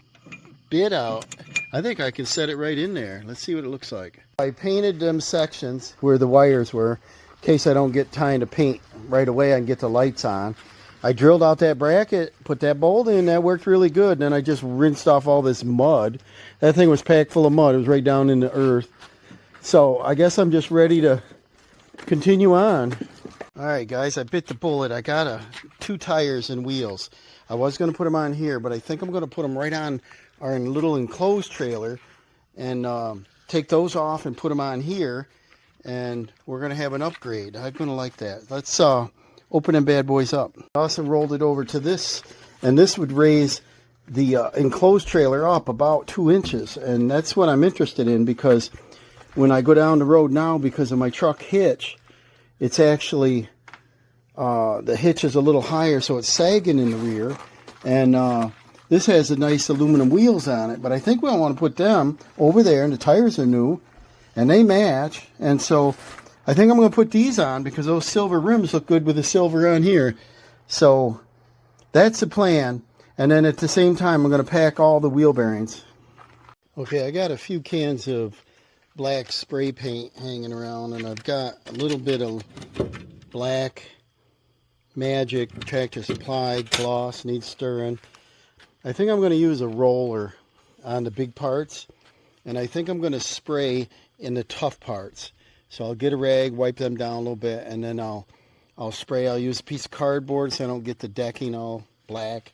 bit out. I think I can set it right in there. Let's see what it looks like. I painted them sections where the wires were, in case I don't get time to paint right away. I can get the lights on. I drilled out that bracket, put that bolt in. That worked really good. And then I just rinsed off all this mud. That thing was packed full of mud. It was right down in the earth. So I guess I'm just ready to continue on. All right, guys, I bit the bullet. I got 2 tires and wheels. I was going to put them on here, but I think I'm going to put them right on our little enclosed trailer and take those off and put them on here. And we're going to have an upgrade. I'm going to like that. Let's open them bad boys up. I also rolled it over to this, and this would raise the enclosed trailer up about 2 inches. And that's what I'm interested in, because when I go down the road now, because of my truck hitch, it's actually, the hitch is a little higher, so it's sagging in the rear. And this has the nice aluminum wheels on it, but I think we want to put them over there, and the tires are new, and they match. And so I think I'm going to put these on, because those silver rims look good with the silver on here. So that's the plan. And then at the same time, I'm going to pack all the wheel bearings. Okay, I got a few cans of black spray paint hanging around, and I've got a little bit of black Magic Tractor Supply gloss, needs stirring. I think I'm going to use a roller on the big parts, and I think I'm going to spray in the tough parts. So I'll get a rag, wipe them down a little bit, and then I'll spray. I'll use a piece of cardboard so I don't get the decking all black.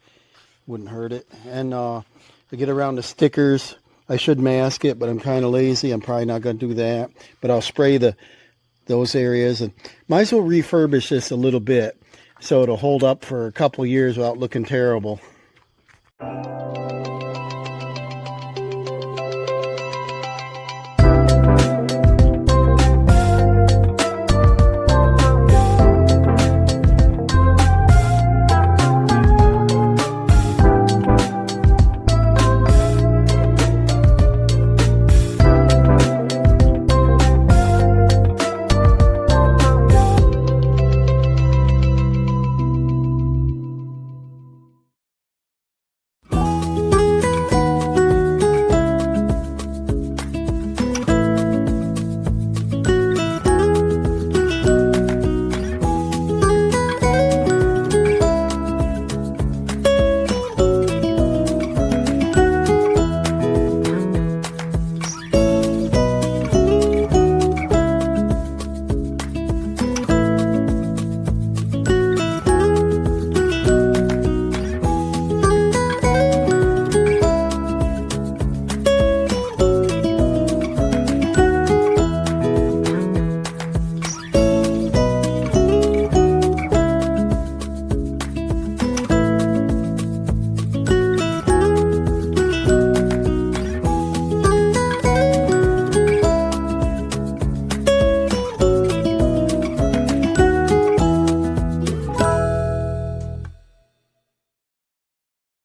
Wouldn't hurt it. And I'll get around the stickers. I should mask it, but I'm kind of lazy. I'm probably not going to do that. But I'll spray those areas, and might as well refurbish this a little bit so it'll hold up for a couple years without looking terrible.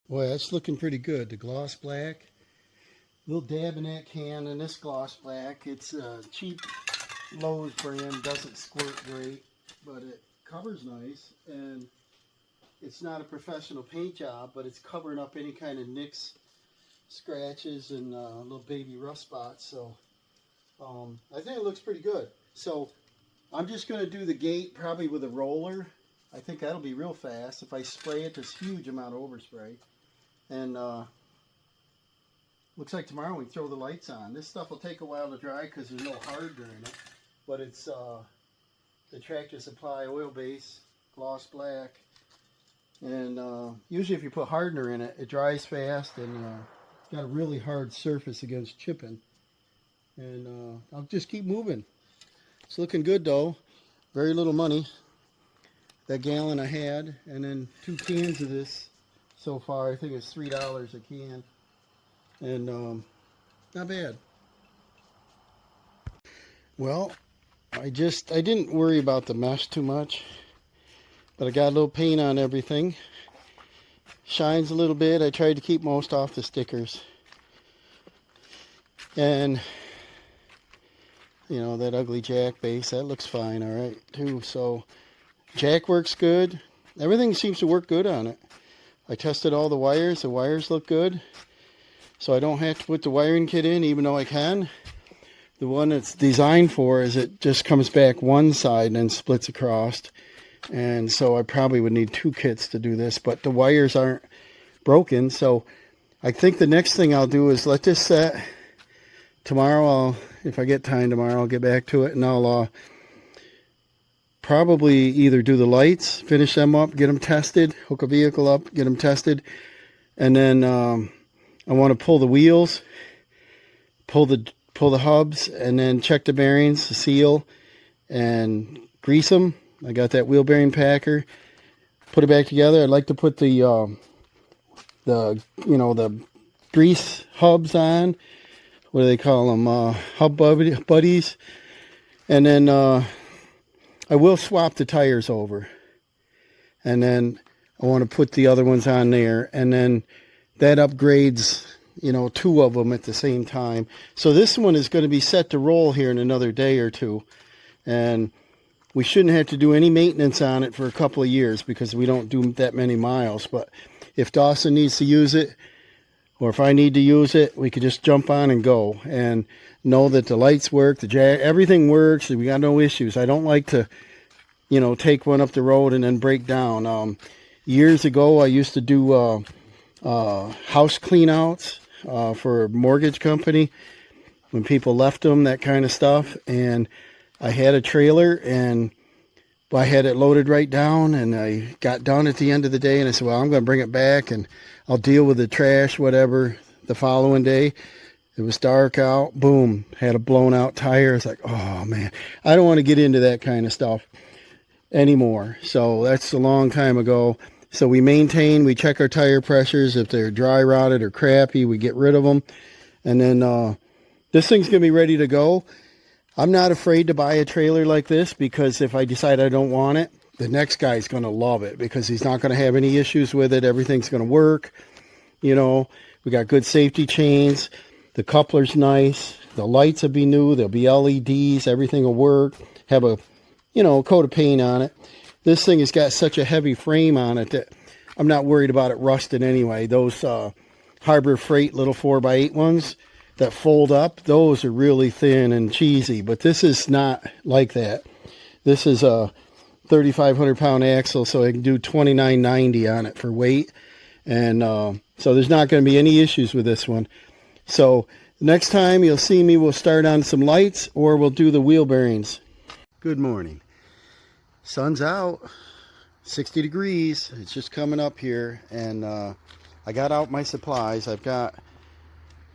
Boy, that's looking pretty good. The gloss black. Little dab in that can, and this gloss black. It's a cheap Lowe's brand. Doesn't squirt great, but it covers nice. And it's not a professional paint job, but it's covering up any kind of nicks, scratches, and little baby rust spots. So I think it looks pretty good. So I'm just going to do the gate probably with a roller. I think that'll be real fast. If I spray it, this huge amount of overspray. And looks like tomorrow we throw the lights on. This stuff will take a while to dry because there's no hardener in it. But it's the Tractor Supply oil base, gloss black. And usually if you put hardener in it, it dries fast and got a really hard surface against chipping. And I'll just keep moving. It's looking good though. Very little money. That gallon I had, and then 2 cans of this so far. I think it's $3 a can. And not bad. Well, I didn't worry about the mesh too much, but I got a little paint on everything. Shines a little bit. I tried to keep most off the stickers. And you know, that ugly jack base, that looks fine, all right, too. So jack works good. Everything seems to work good on it. I tested all the wires. The wires look good. So I don't have to put the wiring kit in, even though I can. The one it's designed for is it just comes back one side and then splits across. And so I probably would need 2 kits to do this, but the wires aren't broken. So I think the next thing I'll do is let this set. Tomorrow, if I get time tomorrow, I'll get back to it, and I'll probably either do the lights, finish them up, get them tested, hook a vehicle up, get them tested, and then I want to pull the wheels, pull the hubs, and then check the bearings, the seal, and grease them. I got that wheel bearing packer. Put it back together. I'd like to put the grease hubs on. What do they call them? Hub buddies. And then I will swap the tires over. And then I want to put the other ones on there. And then that upgrades, 2 of them at the same time. So this one is going to be set to roll here in another day or 2. And we shouldn't have to do any maintenance on it for a couple of years because we don't do that many miles. But if Dawson needs to use it, or if I need to use it, we could just jump on and go and know that the lights work, the jack, everything works. We got no issues. I don't like to, take one up the road and then break down. Years ago, I used to do house cleanouts for a mortgage company when people left them, that kind of stuff. And I had a trailer and I had it loaded right down, and I got done at the end of the day, and I said, well, I'm going to bring it back and I'll deal with the trash, whatever, the following day. It was dark out. Boom. Had a blown out tire. It's like, oh, man. I don't want to get into that kind of stuff anymore. So that's a long time ago. So we maintain, we check our tire pressures. If they're dry rotted or crappy, we get rid of them. And then this thing's going to be ready to go. I'm not afraid to buy a trailer like this because if I decide I don't want it, the next guy's going to love it because he's not going to have any issues with it. Everything's going to work. We got good safety chains. The coupler's nice. The lights will be new. There'll be LEDs. Everything will work. Have a, coat of paint on it. This thing has got such a heavy frame on it that I'm not worried about it rusting anyway. Those Harbor Freight little 4x8 ones that fold up, those are really thin and cheesy, but this is not like that. This is a 3,500 pound axle, so I can do 2990 on it for weight. And so there's not going to be any issues with this one. So next time you'll see me, we'll start on some lights or we'll do the wheel bearings. Good morning. Sun's out, 60 degrees. It's just coming up here, and I got out my supplies. I've got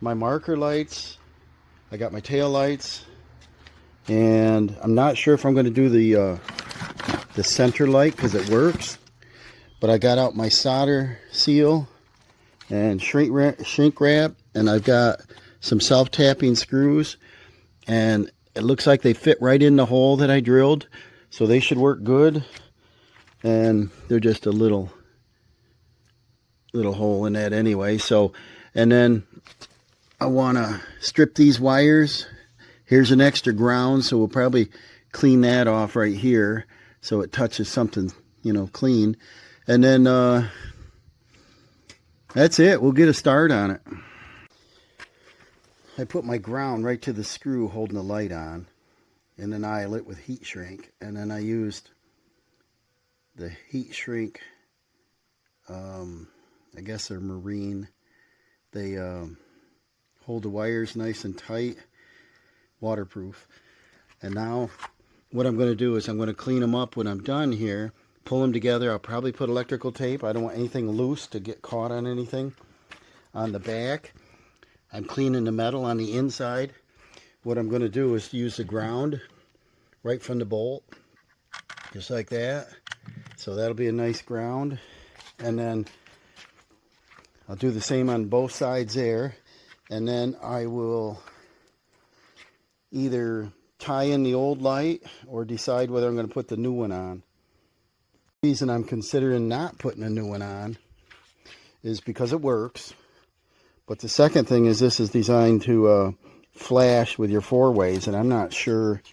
my marker lights, I got my tail lights, and I'm not sure if I'm going to do the center light because it works, but I got out my solder seal and shrink wrap, and I've got some self-tapping screws, and it looks like they fit right in the hole that I drilled, so they should work good. And they're just a little little hole in that anyway. So, and then I want to strip these wires. Here's an extra ground, so we'll probably clean that off right here so it touches something, you know, clean. And then that's it. We'll get a start on it. I put my ground right to the screw holding the light on in an eyelet with heat shrink, and then I used the heat shrink, I guess they're marine. They hold the wires nice and tight, waterproof. And now what I'm going to do is I'm going to clean them up when I'm done here, pull them together. I'll probably put electrical tape. I don't want anything loose to get caught on anything on the back. I'm cleaning the metal on the inside. What I'm going to do is use the ground right from the bolt, just like that. So that'll be a nice ground. And then I'll do the same on both sides there. And then I will either tie in the old light or decide whether I'm going to put the new one on. The reason I'm considering not putting a new one on is because it works. But the second thing is this is designed to flash with your four ways, and I'm not sure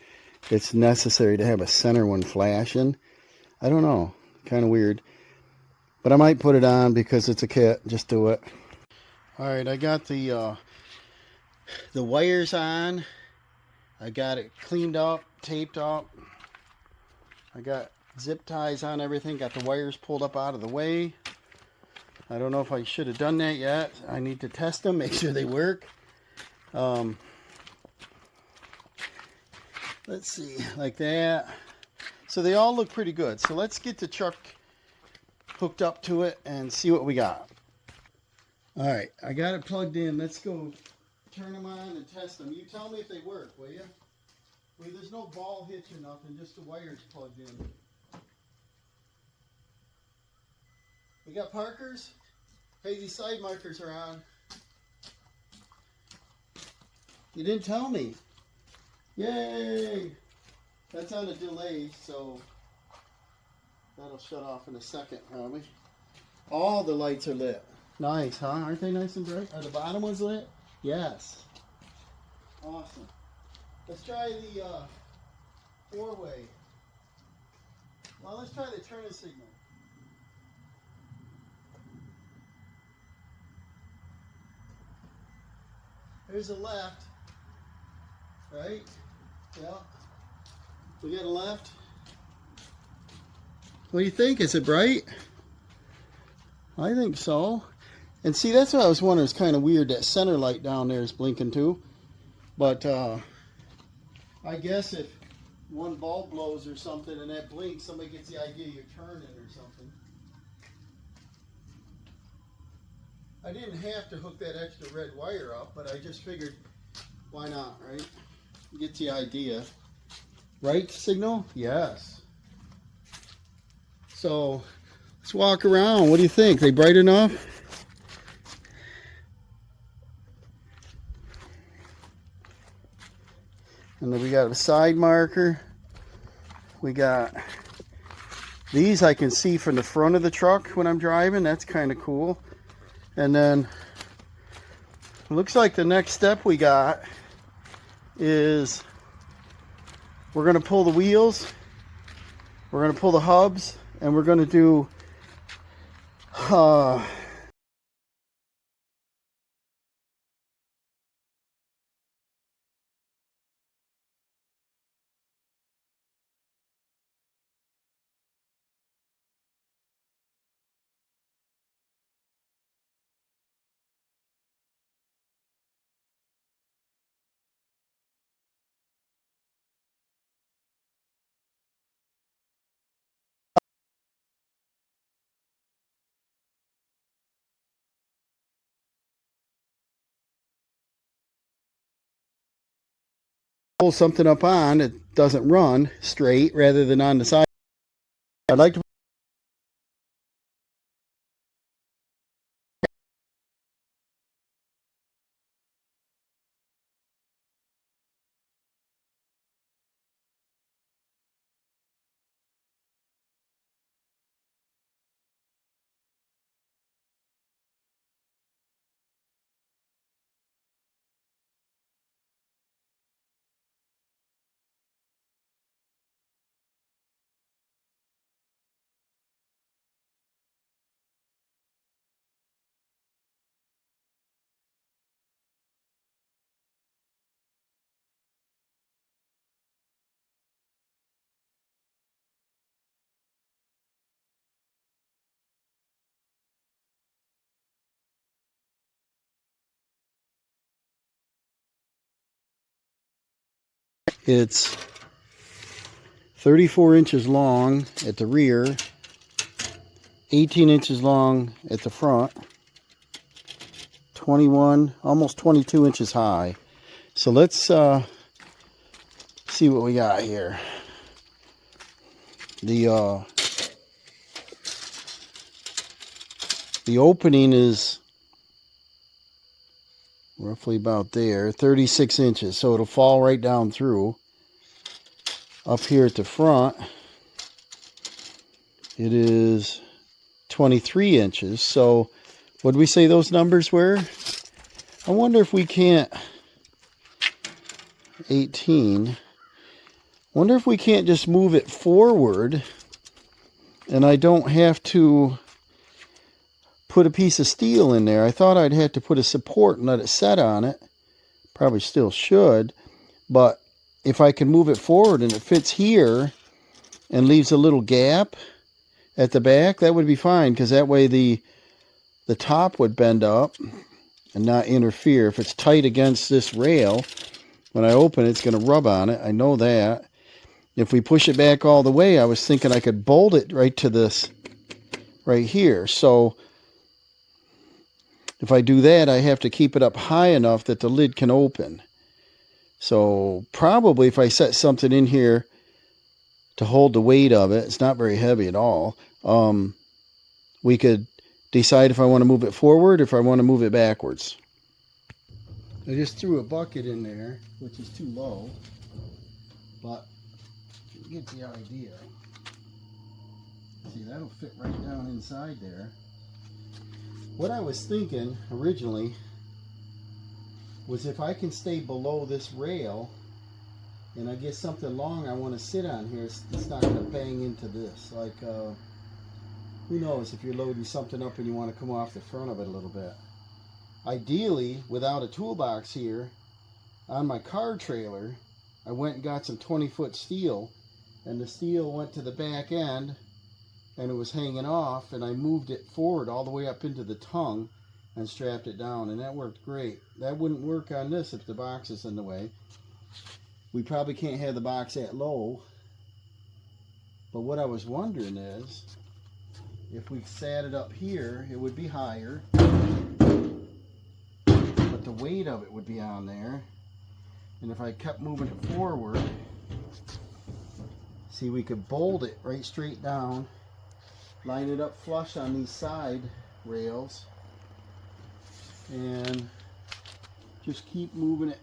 it's necessary to have a center one flashing. I don't know, kind of weird. But I might put it on because it's a kit. Just do it. All right, I got the wires on. I got it cleaned up, taped up. I got zip ties on everything. Got the wires pulled up out of the way. I don't know if I should have done that yet. I need to test them, make sure they work. Let's see, like that. So they all look pretty good. So let's get the truck hooked up to it and see what we got. All right, I got it plugged in. Let's go turn them on and test them. You tell me if they work, will you? Well, there's no ball hitch or nothing, just the wires plugged in. We got Parkers. Hey, these side markers are on. You didn't tell me. Yay! That's on a delay, so that'll shut off in a second, probably. All the lights are lit. Nice, huh? Aren't they nice and bright? Are the bottom ones lit? Yes. Awesome. Let's try the four-way. Well, let's try the turning signal. Here's the left, right? Yeah. We got a left. What do you think? Is it bright? I think so. And see, that's what I was wondering. It's kind of weird. That center light down there is blinking too. But I guess if one bulb blows or something and that blinks, somebody gets the idea you're turning or something. I didn't have to hook that extra red wire up, but I just figured, why not, right? Get the idea. Right signal? Yes. So let's walk around. What do you think? They bright enough? And then we got a side marker. We got these I can see from the front of the truck when I'm driving. That's kind of cool. And then it looks like the next step we got is we're going to pull the wheels, we're going to pull the hubs, and we're going to do pull something up on it doesn't run straight rather than on the side. I'd like to It's 34 inches long at the rear, 18 inches long at the front, 21, almost 22 inches high. So let's see what we got here. The opening is roughly about there, 36 inches, so it'll fall right down through. Up here at the front, it is 23 inches. So what did we say those numbers were? I wonder if we can't, 18, wonder if we can't just move it forward and I don't have to put a piece of steel in there. I thought I'd have to put a support and let it set on it. Probably still should, but if I can move it forward and it fits here and leaves a little gap at the back, that would be fine, because that way the top would bend up and not interfere. If it's tight against this rail, when I open it, it's going to rub on it. I know that. If we push it back all the way, I was thinking I could bolt it right to this right here. So if I do that, I have to keep it up high enough that the lid can open. So probably if I set something in here to hold the weight of it, it's not very heavy at all, we could decide if I want to move it forward or if I want to move it backwards. I just threw a bucket in there, which is too low, but you get the idea. See, that'll fit right down inside there. What I was thinking originally was if I can stay below this rail and I get something long I want to sit on here, it's not going to bang into this. Like, who knows if you're loading something up and you want to come off the front of it a little bit. Ideally, without a toolbox here, on my car trailer, I went and got some 20-foot steel, and the steel went to the back end and it was hanging off, and I moved it forward all the way up into the tongue and strapped it down, and that worked great. That wouldn't work on this if the box is in the way. We probably can't have the box that low, but what I was wondering is if we sat it up here, it would be higher, but the weight of it would be on there, and if I kept moving it forward, see, we could bolt it right straight down, line it up flush on these side rails, and just keep moving it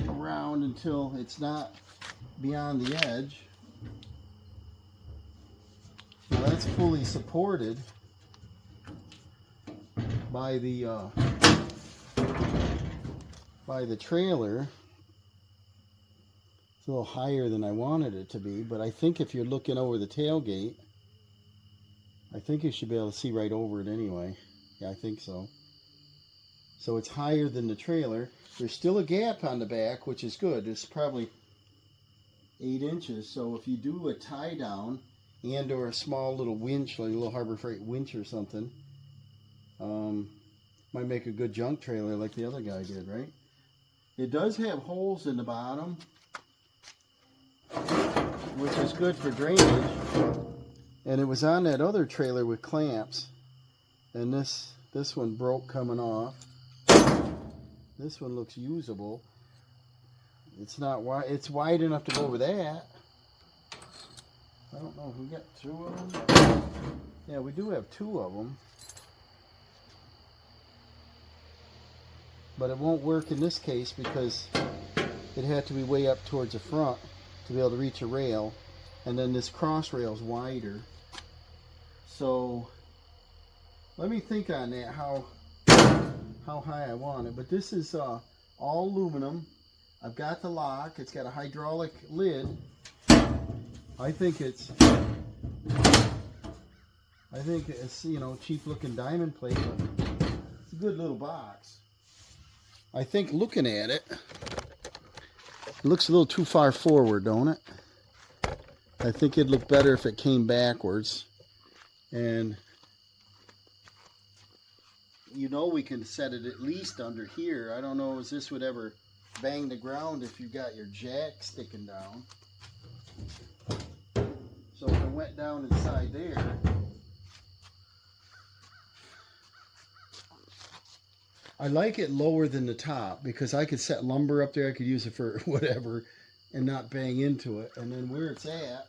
around until it's not beyond the edge. Now that's fully supported by the trailer. It's a little higher than I wanted it to be, but I think if you're looking over the tailgate, I think you should be able to see right over it anyway. Yeah, I think so. So it's higher than the trailer. There's still a gap on the back, which is good. It's probably 8 inches. So if you do a tie down and or a small little winch, like a little Harbor Freight winch or something, might make a good junk trailer like the other guy did, right? It does have holes in the bottom, which is good for drainage. And it was on that other trailer with clamps, and this one broke coming off. This one looks usable. It's not wide. It's wide enough to go over that. I don't know if we got 2 of them. Yeah, we do have 2 of them, but it won't work in this case because it had to be way up towards the front to be able to reach a rail, and then this cross rail is wider. So let me think on that, how high I want it. But this is all aluminum. I've got the lock. It's got a hydraulic lid. I think it's you know, cheap looking diamond plate, but it's a good little box. I think looking at it, it looks a little too far forward, don't it? I think it'd look better if it came backwards. And you know, we can set it at least under here. I don't know if this would ever bang the ground if you got your jack sticking down. So if it went down inside there, I like it lower than the top because I could set lumber up there. I could use it for whatever and not bang into it. And then where it's at,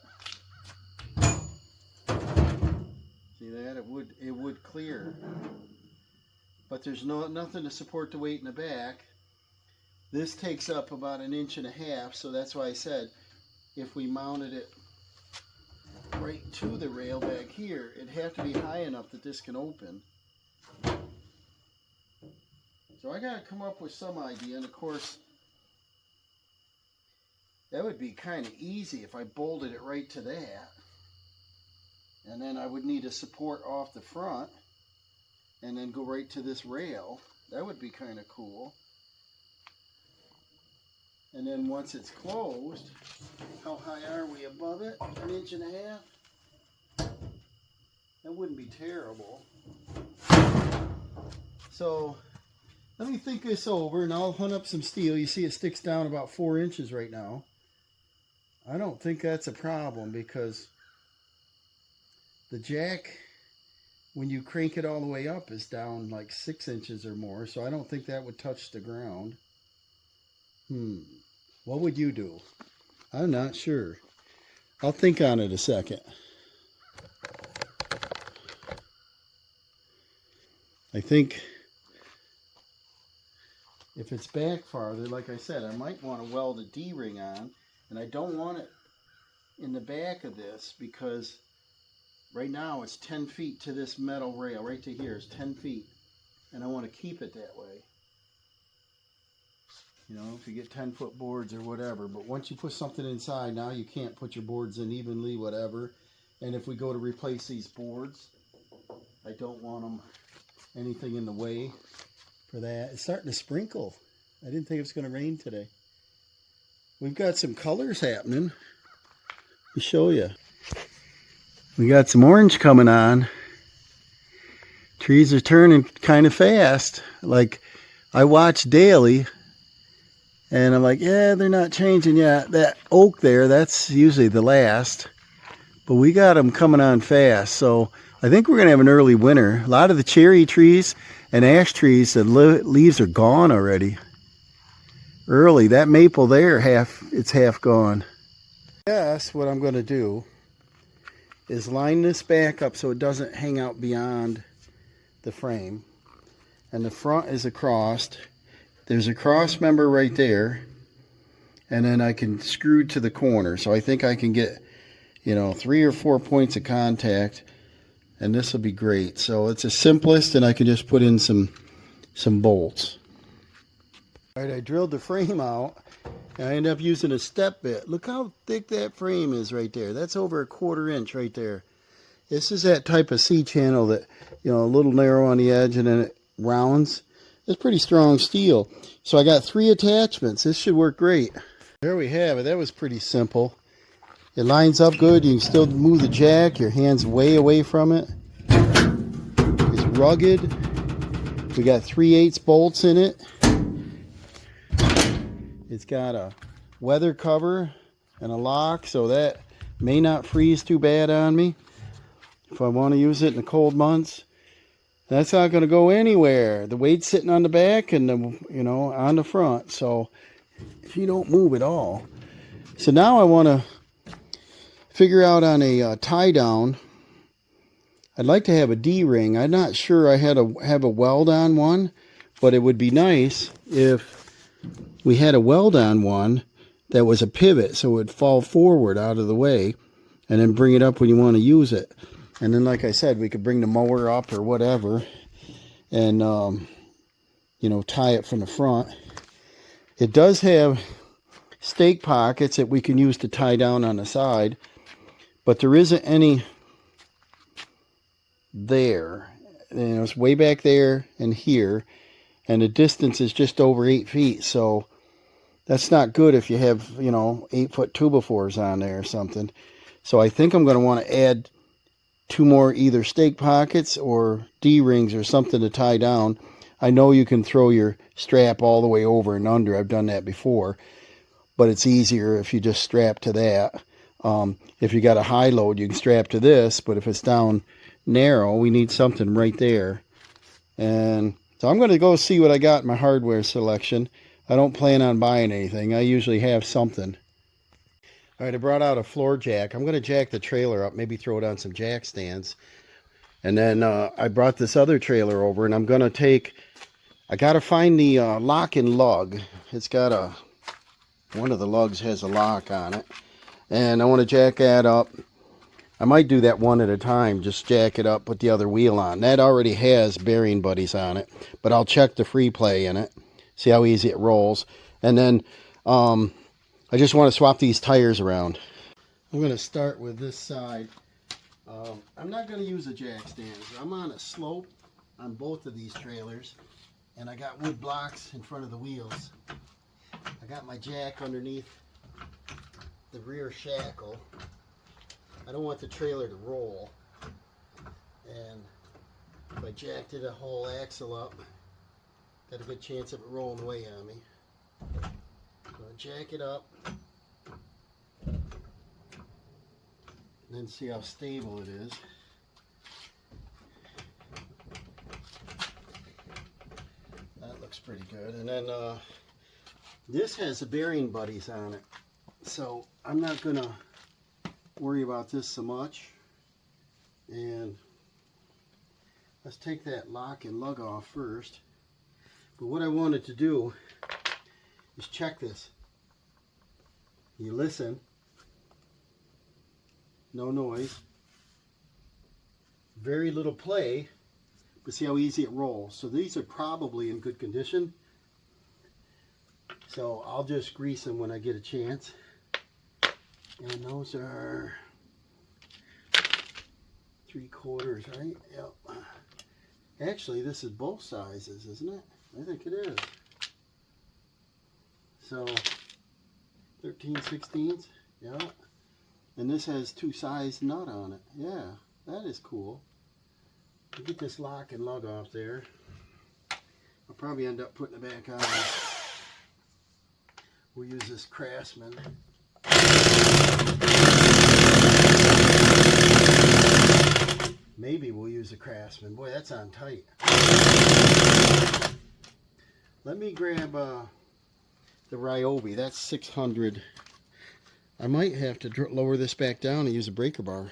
see that? It would clear. But there's nothing to support the weight in the back. This takes up about 1.5 inches, so that's why I said if we mounted it right to the rail back here, it'd have to be high enough that this can open. So I gotta come up with some idea, and of course that would be kind of easy if I bolted it right to that. And then I would need a support off the front and then go right to this rail. That would be kind of cool. And then once it's closed, how high are we above it? 1.5 inches? That wouldn't be terrible. So let me think this over and I'll hunt up some steel. You see it sticks down about 4 inches right now. I don't think that's a problem because the jack, when you crank it all the way up, is down like 6 inches or more. So I don't think that would touch the ground. What would you do? I'm not sure. I'll think on it a second. I think if it's back farther, like I said, I might want to weld a D-ring on. And I don't want it in the back of this because right now it's 10 feet to this metal rail. Right to here is 10 feet. And I want to keep it that way. You know, if you get 10-foot boards or whatever. But once you put something inside, now you can't put your boards in evenly, whatever. And if we go to replace these boards, I don't want them anything in the way for that. It's starting to sprinkle. I didn't think it was going to rain today. We've got some colors happening. Let me show you. We got some orange coming on. Trees are turning kind of fast. Like, I watch daily, and I'm like, yeah, they're not changing yet. That oak there, that's usually the last. But we got them coming on fast, so I think we're going to have an early winter. A lot of the cherry trees and ash trees, the leaves are gone already. Early. That maple there, it's half gone. Yes, what I'm going to do is line this back up so it doesn't hang out beyond the frame. And the front is across. There's a cross member right there. And then I can screw to the corner. So I think I can get, 3 or 4 points of contact. And this will be great. So it's the simplest, and I can just put in some bolts. All right, I drilled the frame out, and I ended up using a step bit. Look how thick that frame is right there. That's over 1/4 inch right there. This is that type of C-channel that, a little narrow on the edge, and then it rounds. It's pretty strong steel. So I got 3 attachments. This should work great. There we have it. That was pretty simple. It lines up good. You can still move the jack. Your hand's way away from it. It's rugged. We got 3/8 bolts in it. It's got a weather cover and a lock, so that may not freeze too bad on me if I want to use it in the cold months. That's not going to go anywhere. The weight's sitting on the back and on the front, so if you don't move at all. So now I want to figure out on a tie down. I'd like to have a D-ring. I'm not sure I have a weld on one, but it would be nice if we had a weld on one that was a pivot, so it would fall forward out of the way and then bring it up when you want to use it. And then, like I said, we could bring the mower up or whatever and, tie it from the front. It does have stake pockets that we can use to tie down on the side, but there isn't any there. It's way back there and here, and the distance is just over 8 feet, so that's not good if you have, 8-foot 2x4s on there or something. So I think I'm going to want to add 2 more either stake pockets or D-rings or something to tie down. I know you can throw your strap all the way over and under. I've done that before, but it's easier if you just strap to that. If you got a high load, you can strap to this, but if it's down narrow, we need something right there. And so I'm going to go see what I got in my hardware selection. I don't plan on buying anything. I usually have something. All right, I brought out a floor jack. I'm going to jack the trailer up, maybe throw it on some jack stands. And then I brought this other trailer over, and I'm going to take, I got to find the lock and lug. It's got one of the lugs has a lock on it. And I want to jack that up. I might do that one at a time, just jack it up, put the other wheel on. That already has bearing buddies on it, but I'll check the free play in it, see how easy it rolls. And then I just want to swap these tires around. I'm going to start with this side. I'm not going to use a jack stand. I'm on a slope on both of these trailers, and I got wood blocks in front of the wheels. I got my jack underneath the rear shackle. I don't want the trailer to roll, and if I jacked it a whole axle up, got a good chance of it rolling away on me. I'm going to jack it up and then see how stable it is. That looks pretty good. And then this has the bearing buddies on it, so I'm not going to worry about this so much. And let's take that lock and lug off first. But what I wanted to do is check this. You listen, no noise, very little play, but see how easy it rolls. So these are probably in good condition, so I'll just grease them when I get a chance. And those are 3/4, right? Yep. Actually, this is both sizes, isn't it? I think it is. So 13/16, yeah. And this has 2 size nut on it. Yeah, that is cool. I'll get this lock and lug off there. I'll probably end up putting it back on. We'll use this Craftsman. Maybe we'll use a Craftsman. Boy, that's on tight. Let me grab the Ryobi. That's 600. I might have to lower this back down and use a breaker bar.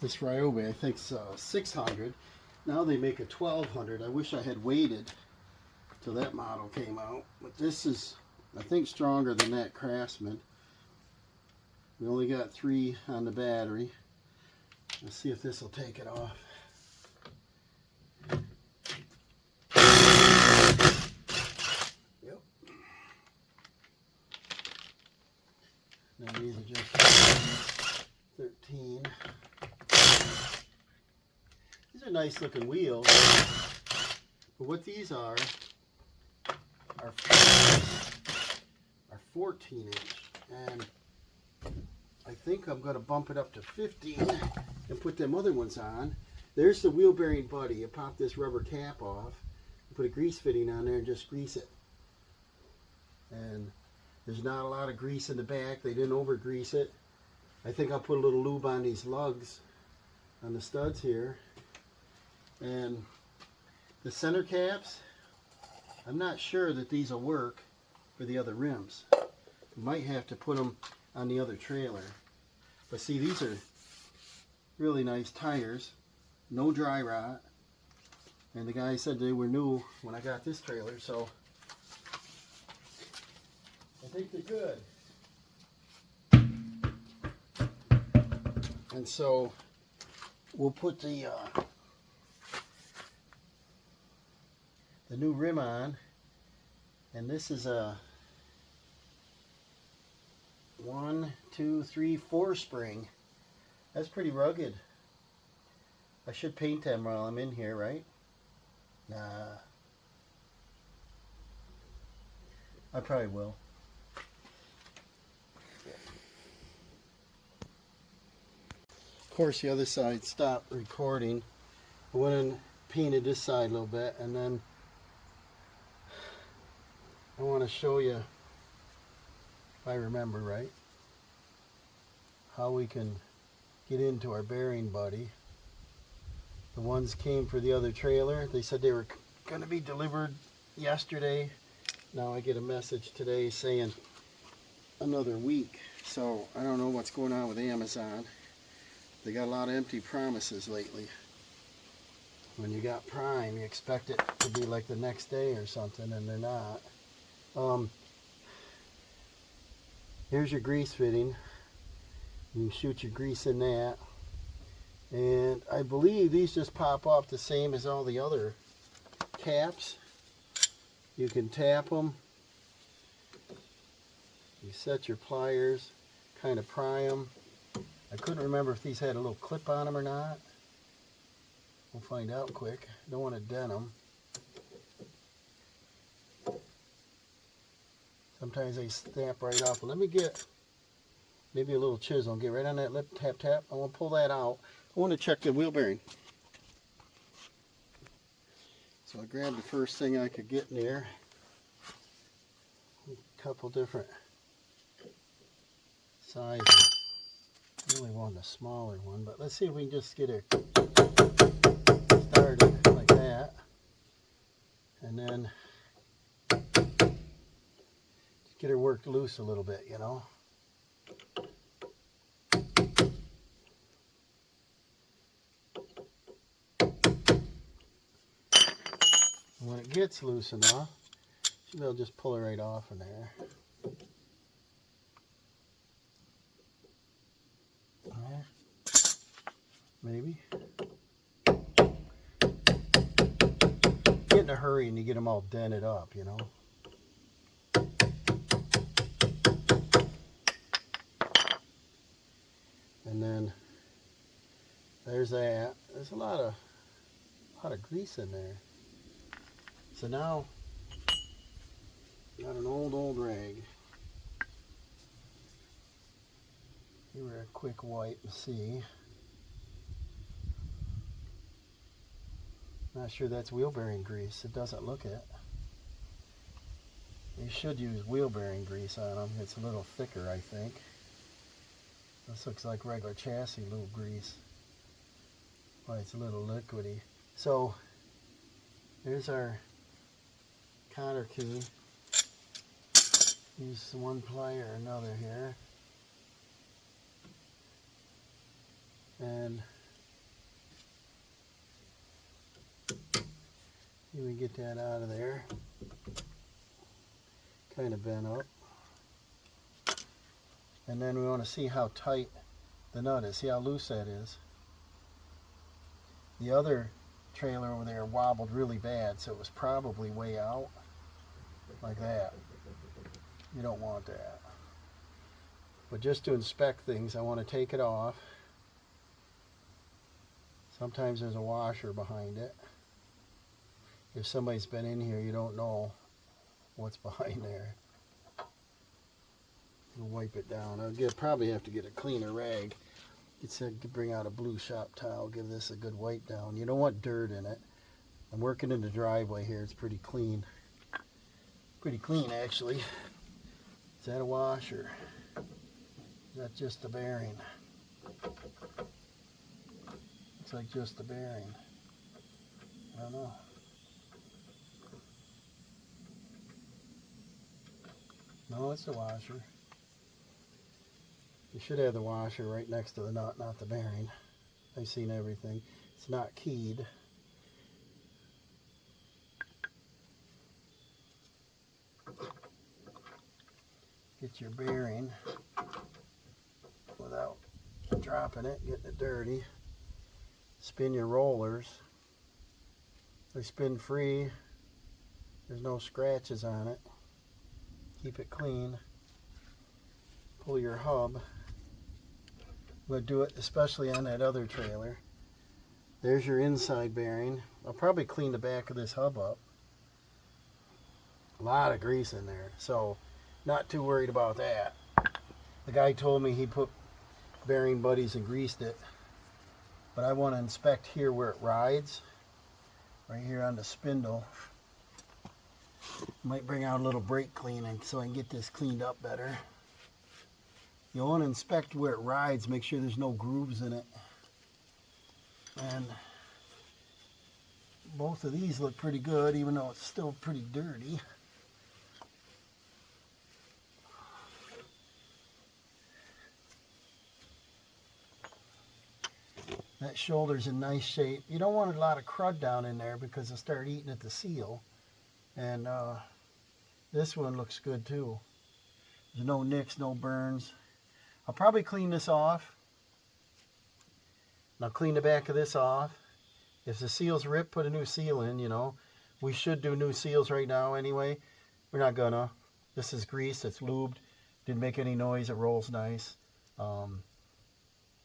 This Ryobi, I think, is 600. Now they make a 1200. I wish I had waited till that model came out. But this is, I think, stronger than that Craftsman. We only got 3 on the battery. Let's see if this will take it off. Yep. Now these are just 13. These are nice looking wheels. But what these are 14 inch. And I think I'm going to bump it up to 15 and put them other ones on. There's the wheel bearing buddy. You pop this rubber cap off, put a grease fitting on there and just grease it. And there's not a lot of grease in the back. They didn't over grease it. I think I'll put a little lube on these lugs on the studs here. And the center caps, I'm not sure that these will work for the other rims. You might have to put them on the other trailer. But see, these are really nice tires, no dry rot, and the guy said they were new when I got this trailer, so I think they're good. And so we'll put the new rim on, and this is a 1, 2, 3, 4 spring. That's pretty rugged. I should paint them while I'm in here, right? Nah. I probably will. Of course, the other side stopped recording. I went in painted this side a little bit, and then I want to show you, if I remember right, how we can get into our bearing buddy. The ones came for the other trailer. They said they were going to be delivered yesterday. Now I get a message today saying another week. So I don't know what's going on with Amazon. They got a lot of empty promises lately. When you got Prime, you expect it to be like the next day or something, and they're not. Here's your grease fitting. You can shoot your grease in that. And I believe these just pop off the same as all the other caps. You can tap them. You set your pliers, kind of pry them. I couldn't remember if these had a little clip on them or not. We'll find out quick. Don't want to dent them. Sometimes they snap right off. Let me get maybe a little chisel. Get right on that lip, tap, tap. I want to pull that out. I want to check the wheel bearing. So I grabbed the first thing I could get in there. A couple different sizes. Really want a smaller one, but let's see if we can just get it started like that. And then get her worked loose a little bit, you know. When it gets loose enough, they'll just pull it right off in there. Maybe. Get in a hurry and you get them all dented up, you know. And then there's that. There's a lot of grease in there. So now, got an old rag. Give her a quick wipe and see. Not sure that's wheel bearing grease. It doesn't look it. You should use wheel bearing grease on them. It's a little thicker, I think. This looks like regular chassis lube grease. Well, it's a little liquidy. So, there's our cotter key. Use one plier or another here. And you can get that out of there. Kind of bent up. And then we want to see how tight the nut is. See how loose that is. The other trailer over there wobbled really bad, so it was probably way out. Like that. You don't want that. But just to inspect things, I want to take it off. Sometimes there's a washer behind it. If somebody's been in here, you don't know what's behind there. We'll wipe it down. I'll probably have to get a cleaner rag. It said to bring out a blue shop towel. Give this a good wipe down. You don't want dirt in it. I'm working in the driveway here. It's pretty clean. Pretty clean, actually. Is that a washer? Is that just a bearing? Looks like just a bearing. I don't know. No, it's a washer. You should have the washer right next to the nut, not the bearing. I've seen everything. It's not keyed. Get your bearing without dropping it, getting it dirty. Spin your rollers. They spin free. There's no scratches on it. Keep it clean. Pull your hub. I'm going to do it especially on that other trailer. There's your inside bearing. I'll probably clean the back of this hub up. A lot of grease in there, so not too worried about that. The guy told me he put bearing buddies and greased it, but I want to inspect here where it rides. right here on the spindle. Might bring out a little brake cleaning so I can get this cleaned up better. You want to inspect where it rides, make sure there's no grooves in it. And both of these look pretty good, even though it's still pretty dirty. That shoulder's in nice shape. You don't want a lot of crud down in there because it'll start eating at the seal. And this one looks good too. There's no nicks, no burns. I'll probably clean this off. And I'll clean the back of this off. If the seal's ripped, put a new seal in, you know. We should do new seals right now anyway. We're not gonna. This is greased, it's lubed. Didn't make any noise, it rolls nice.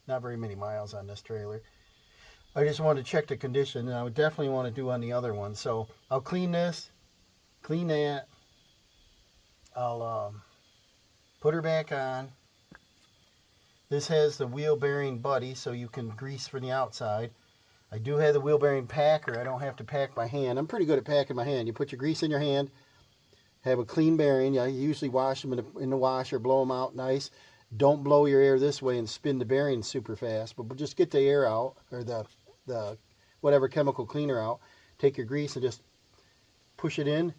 Not very many miles on this trailer. I just wanted to check the condition, and I would definitely want to do on the other one. So I'll clean this, clean that. I'll put her back on. This has the wheel bearing buddy, so you can grease from the outside. I do have the wheel bearing packer. I don't have to pack my hand. I'm pretty good at packing my hand. You put your grease in your hand, have a clean bearing. I usually wash them in the washer, blow them out nice. Don't blow your air this way and spin the bearing super fast, but just get the air out, or the whatever chemical cleaner out. Take your grease and just push it in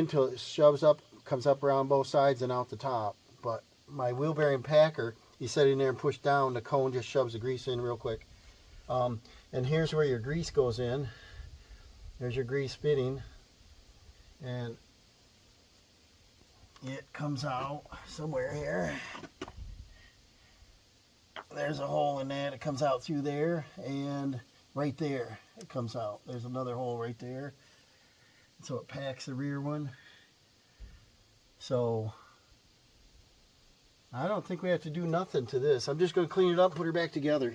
till it shoves up, comes up around both sides and out the top. But my wheel bearing packer, you set it in there and push down, the cone just shoves the grease in real quick. And here's where your grease goes in. There's your grease fitting, and it comes out somewhere here. There's a hole in that. It comes out through there, and right there it comes out. There's another hole right there. So it packs the rear one. So I don't think we have to do nothing to this. I'm just going to clean it up, put her back together.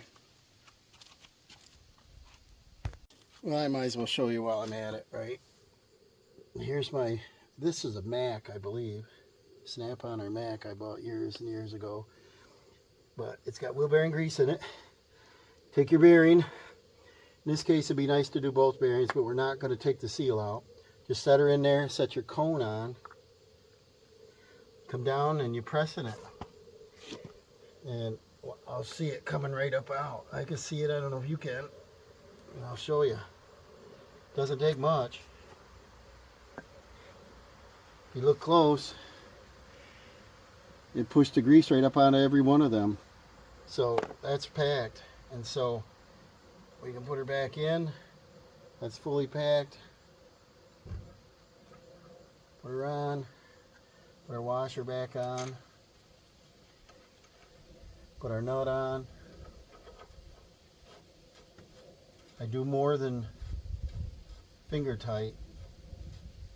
Well, I might as well show you while I'm at it, right? Here's my, this is a Mac, I believe. Snap-on or Mac I bought years and years ago. But it's got wheel bearing grease in it. Take your bearing. In this case, it'd be nice to do both bearings, but we're not going to take the seal out. Just set her in there, set your cone on. Come down and you're pressing it. And I'll see it coming right up out. I can see it, I don't know if you can. And I'll show you. Doesn't take much. If you look close, it pushed the grease right up onto every one of them. So that's packed. And so we can put her back in. That's fully packed. Put her on. Put our washer back on. Put our nut on. I do more than finger tight.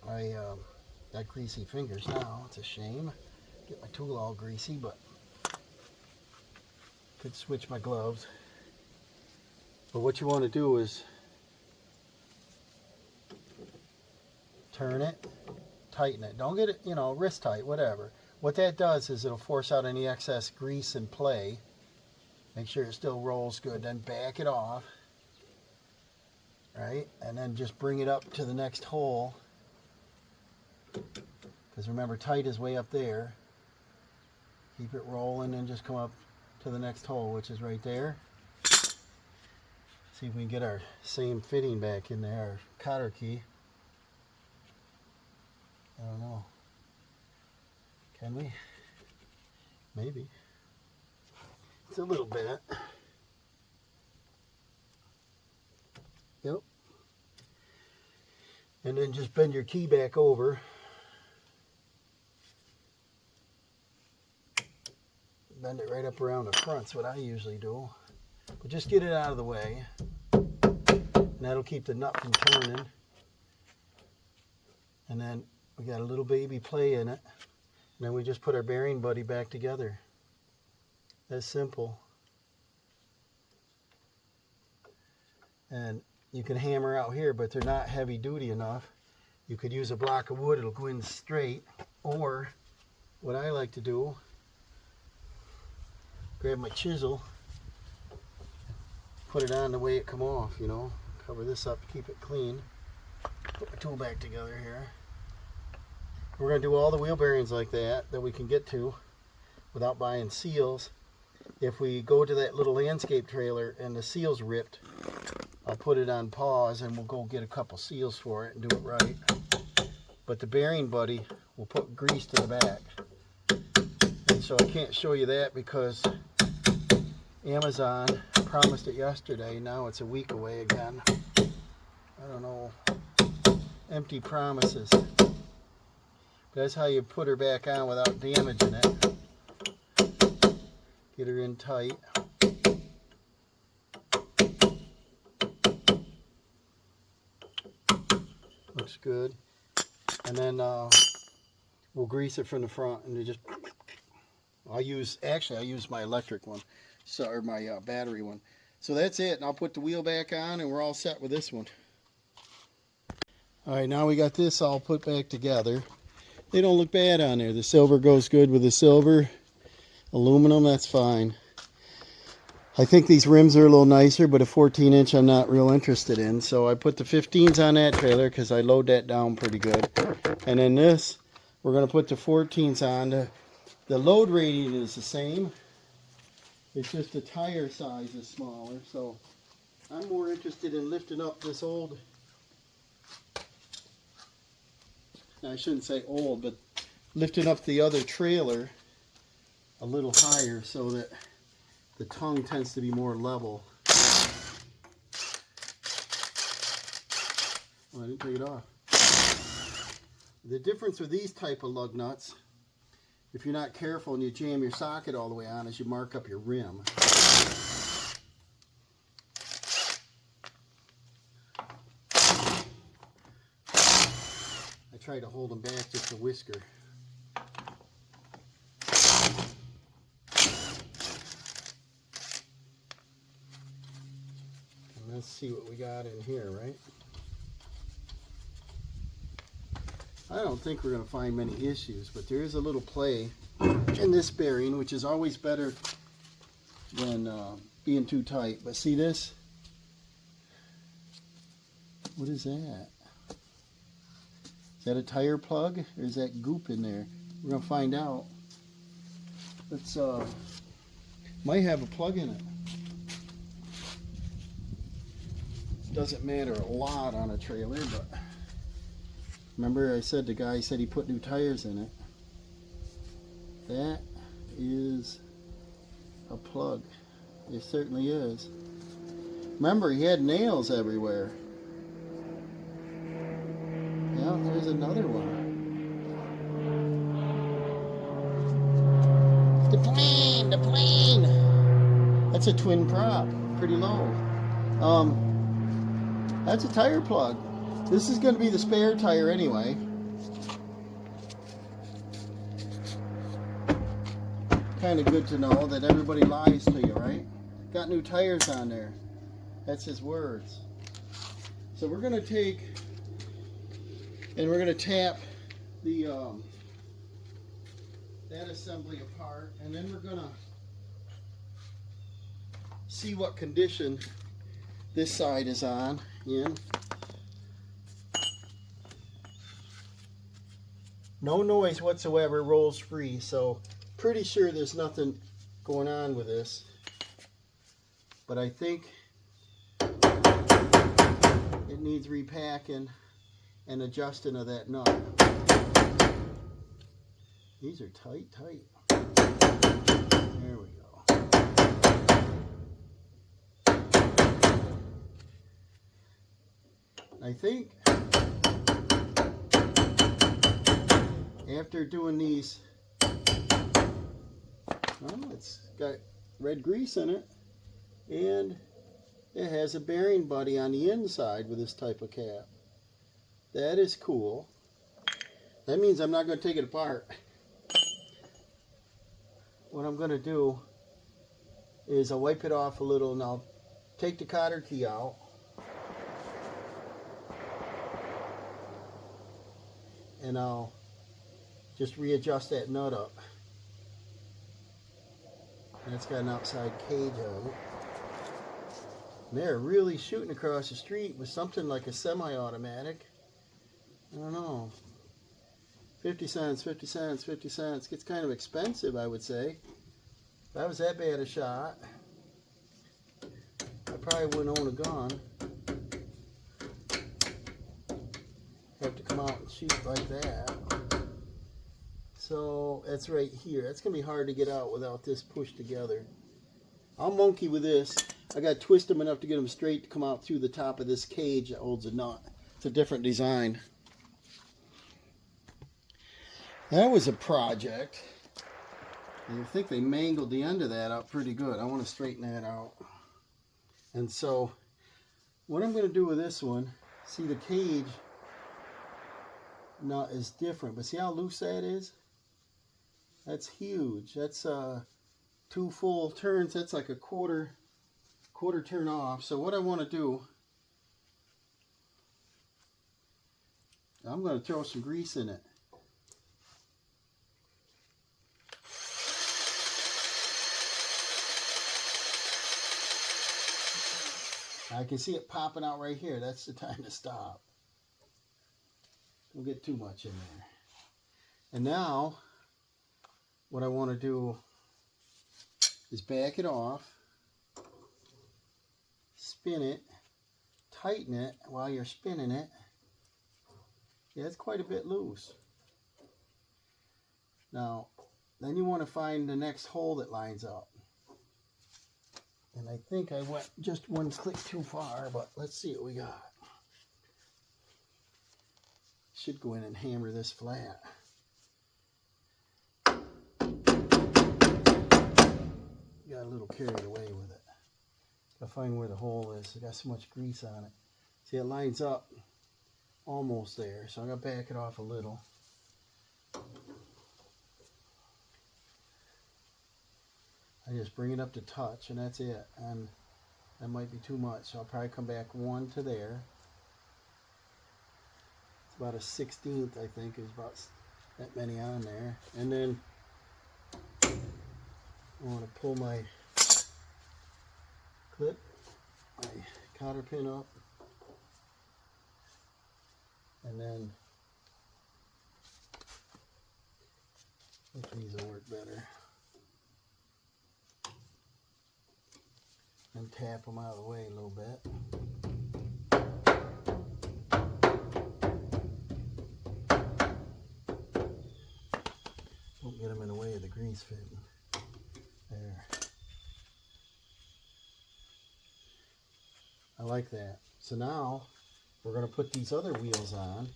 I got greasy fingers now. It's a shame. Get my tool all greasy, but could switch my gloves. But what you want to do is turn it, tighten it. Don't get it, you know, wrist tight, whatever. What that does is it'll force out any excess grease and play. Make sure it still rolls good. Then back it off. Right? And then just bring it up to the next hole. Because remember, tight is way up there. Keep it rolling and just come up to the next hole, which is right there. See if we can get our same fitting back in there, our cotter key. I don't know. Can we? Maybe. It's a little bit. Yep. And then just bend your key back over. Bend it right up around the front. That's what I usually do. But just get it out of the way. And that'll keep the nut from turning. And then we got a little baby play in it. And then we just put our bearing buddy back together. That's simple. And you can hammer out here, but they're not heavy duty enough. You could use a block of wood, it'll go in straight. Or what I like to do, grab my chisel, put it on the way it come off, you know, Cover this up to keep it clean. Put my tool back together here. We're going to do all the wheel bearings like that we can get to without buying seals. If we go to that little landscape trailer and the seal's ripped, I'll put it on pause and we'll go get a couple seals for it and do it right. But the bearing buddy will put grease to the back. And so I can't show you that because Amazon promised it yesterday. Now it's a week away again. I don't know. Empty promises. That's how you put her back on without damaging it. Get her in tight. Looks good. And then we'll grease it from the front, and just I use my electric one, so, or my battery one. So that's it, and I'll put the wheel back on and we're all set with this one. Alright, now we got this all put back together. They don't look bad on there. The silver goes good with the silver. Aluminum, that's fine. I think these rims are a little nicer, but a 14-inch I'm not real interested in. So I put the 15s on that trailer because I load that down pretty good. And then this, we're going to put the 14s on. The load rating is the same. It's just the tire size is smaller. So I'm more interested in lifting up this old, I shouldn't say old, but lifting up the other trailer a little higher so that the tongue tends to be more level. Oh, I didn't take it off. The difference with these type of lug nuts, if you're not careful and you jam your socket all the way on, is you mark up your rim. I try to hold them back just a whisker. Let's see what we got in here, right? I don't think we're going to find many issues, but there is a little play in this bearing, which is always better than being too tight. But see this? What is that? Is that a tire plug, or is that goop in there? We're going to find out. Let's, might have a plug in it. Doesn't matter a lot on a trailer, but remember I said the guy said he put new tires in it. That is a plug. It certainly is. Remember, he had nails everywhere. Yeah, there's another one. The plane! That's a twin prop, pretty low. That's a tire plug. This is going to be the spare tire anyway. Kind of good to know that everybody lies to you, right? Got new tires on there. That's his words. So we're going to take and we're going to tap the that assembly apart, and then we're going to see what condition this side is in. No noise whatsoever, rolls free, so pretty sure there's nothing going on with this. But I think it needs repacking and adjusting of that nut. These are tight. There we go. I think after doing these, well, it's got red grease in it, and it has a bearing buddy on the inside with this type of cap. That is cool. That means I'm not going to take it apart. What I'm going to do is I'll wipe it off a little, and I'll take the cotter key out. And I'll just readjust that nut up. And it's got an outside cage on it. And they're really shooting across the street with something like a semi-automatic. I don't know. 50 cents, 50 cents, 50 cents. Gets kind of expensive, I would say. If I was that bad a shot, I probably wouldn't own a gun. Have to come out and shoot like that. So that's right here. That's going to be hard to get out without this pushed together. I'll monkey with this. I got to twist them enough to get them straight to come out through the top of this cage that holds a nut. It's a different design. That was a project. And I think they mangled the end of that up pretty good. I want to straighten that out. And so what I'm going to do with this one, see the cage nut is different, but see how loose that is? That's huge. That's 2 full turns. That's like a quarter turn off. So what I want to do, I'm going to throw some grease in it. I can see it popping out right here. That's the time to stop. Don't get too much in there. And now, what I want to do is back it off, spin it, tighten it while you're spinning it. Yeah, it's quite a bit loose. Now, then you want to find the next hole that lines up. And I think I went just one click too far, but let's see what we got. Should go in and hammer this flat. Got a little carried away with it. Gotta find where the hole is. It got so much grease on it. See, it lines up almost there, so I'm gonna back it off a little. I just bring it up to touch, and that's it. And that might be too much, so I'll probably come back 1 to there. It's about a 1/16, I think, is about that many on there. And then I want to pull my clip, my cotter pin up, and then which these will work better. And tap them out of the way a little bit. Don't get them in the way of the grease fitting. There. I like that. So now we're going to put these other wheels on.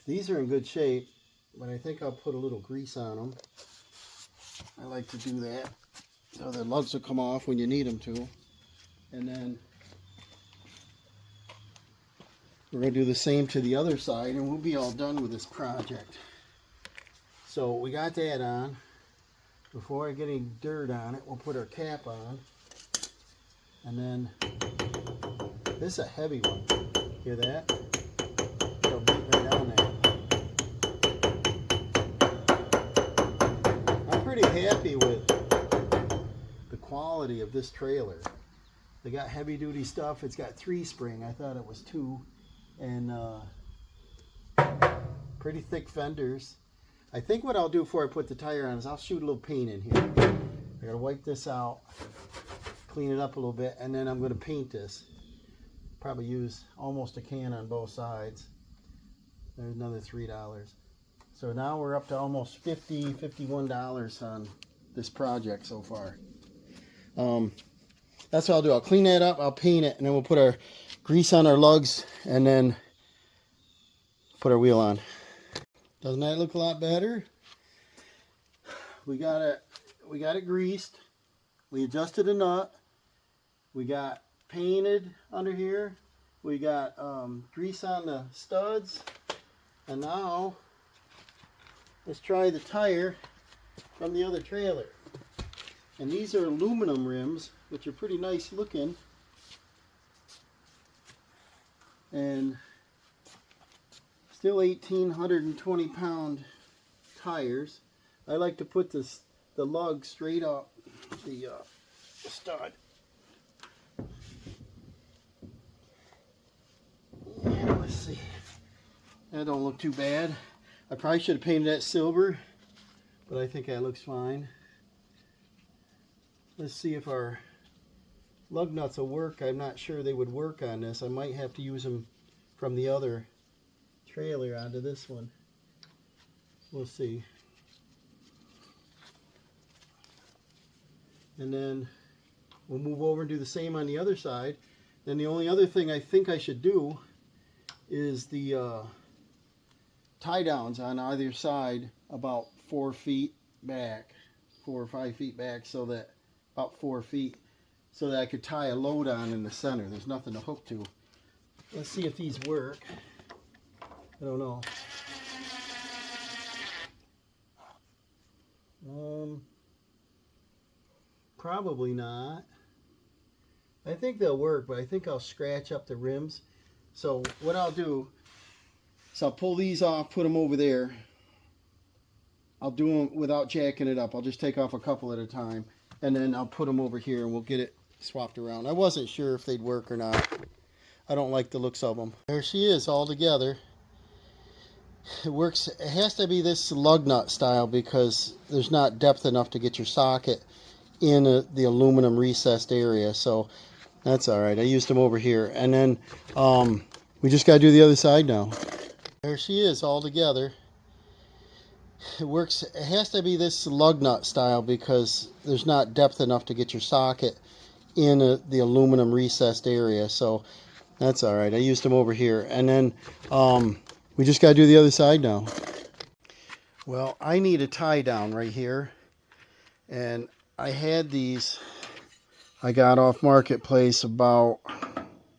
These are in good shape, but I think I'll put a little grease on them. I like to do that. So the lugs will come off when you need them to. And then we're going to do the same to the other side, and we'll be all done with this project. So we got that on. Before I get any dirt on it, we'll put our cap on. And then, this is a heavy one. Hear that? It'll beat right down there. I'm pretty happy with the quality of this trailer. They got heavy duty stuff. It's got 3 spring. I thought it was 2. And pretty thick fenders. I think what I'll do before I put the tire on is I'll shoot a little paint in here. I gotta wipe this out, clean it up a little bit, and then I'm gonna paint this. Probably use almost a can on both sides. There's another $3. So now we're up to almost $50, $51 on this project so far. That's what I'll do. I'll clean that up, I'll paint it, and then we'll put our grease on our lugs and then put our wheel on. Doesn't that look a lot better? We got it greased. We adjusted the nut. We got painted under here. We got grease on the studs. And now let's try the tire from the other trailer. And these are aluminum rims, which are pretty nice looking. And still 1,820 pound tires. I like to put the lug straight up the stud. Let's see. That don't look too bad. I probably should have painted that silver, but I think that looks fine. Let's see if our lug nuts will work. I'm not sure they would work on this. I might have to use them from the other trailer onto this one. We'll see. And then we'll move over and do the same on the other side. Then the only other thing I think I should do is the tie downs on either side about 4 feet back, 4 or 5 feet back, so that about 4 feet, so that I could tie a load on in the center. There's nothing to hook to. Let's see if these work. I don't know. Probably not. I think they'll work, but I think I'll scratch up the rims. So what I'll do is I'll pull these off, put them over there. I'll do them without jacking it up. I'll just take off a couple at a time, and then I'll put them over here and we'll get it swapped around. I wasn't sure if they'd work or not. I don't like the looks of them. There she is all together. It works. It has to be this lug nut style because there's not depth enough to get your socket in the aluminum recessed area. So that's all right. I used them over here. And then we just got to do the other side now. There she is all together. It works. It has to be this lug nut style because there's not depth enough to get your socket in the aluminum recessed area. So that's all right. I used them over here. And then we just got to do the other side now. Well, I need a tie down right here. And I had these, I got off Marketplace about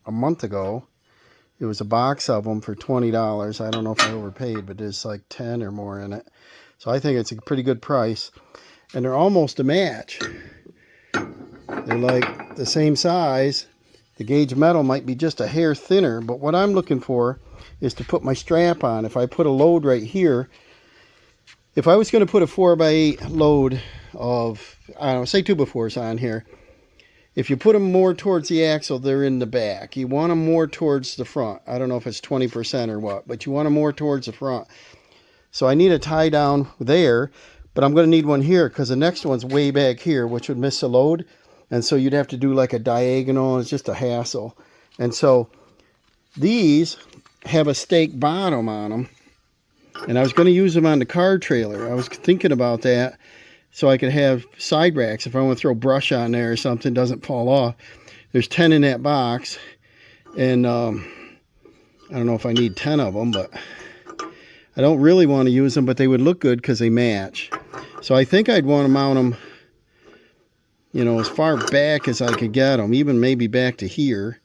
a month ago. It was a box of them for $20. I don't know if I overpaid, but there's like 10 or more in it. So I think it's a pretty good price. And they're almost a match. They're like the same size. The gauge metal might be just a hair thinner, but what I'm looking for is to put my strap on. If I put a load right here, if I was going to put a 4x8 load of, I don't know, say 2x4s on here, if you put them more towards the axle, they're in the back. You want them more towards the front. I don't know if it's 20% or what, but you want them more towards the front. So I need a tie down there, but I'm going to need one here because the next one's way back here, which would miss a load. And so you'd have to do like a diagonal. It's just a hassle. And so these have a stake bottom on them. And I was going to use them on the car trailer. I was thinking about that so I could have side racks. If I want to throw brush on there or something, doesn't fall off. There's 10 in that box. And I don't know if I need 10 of them, but I don't really want to use them, but they would look good because they match. So I think I'd want to mount them, you know, as far back as I could get them, even maybe back to here.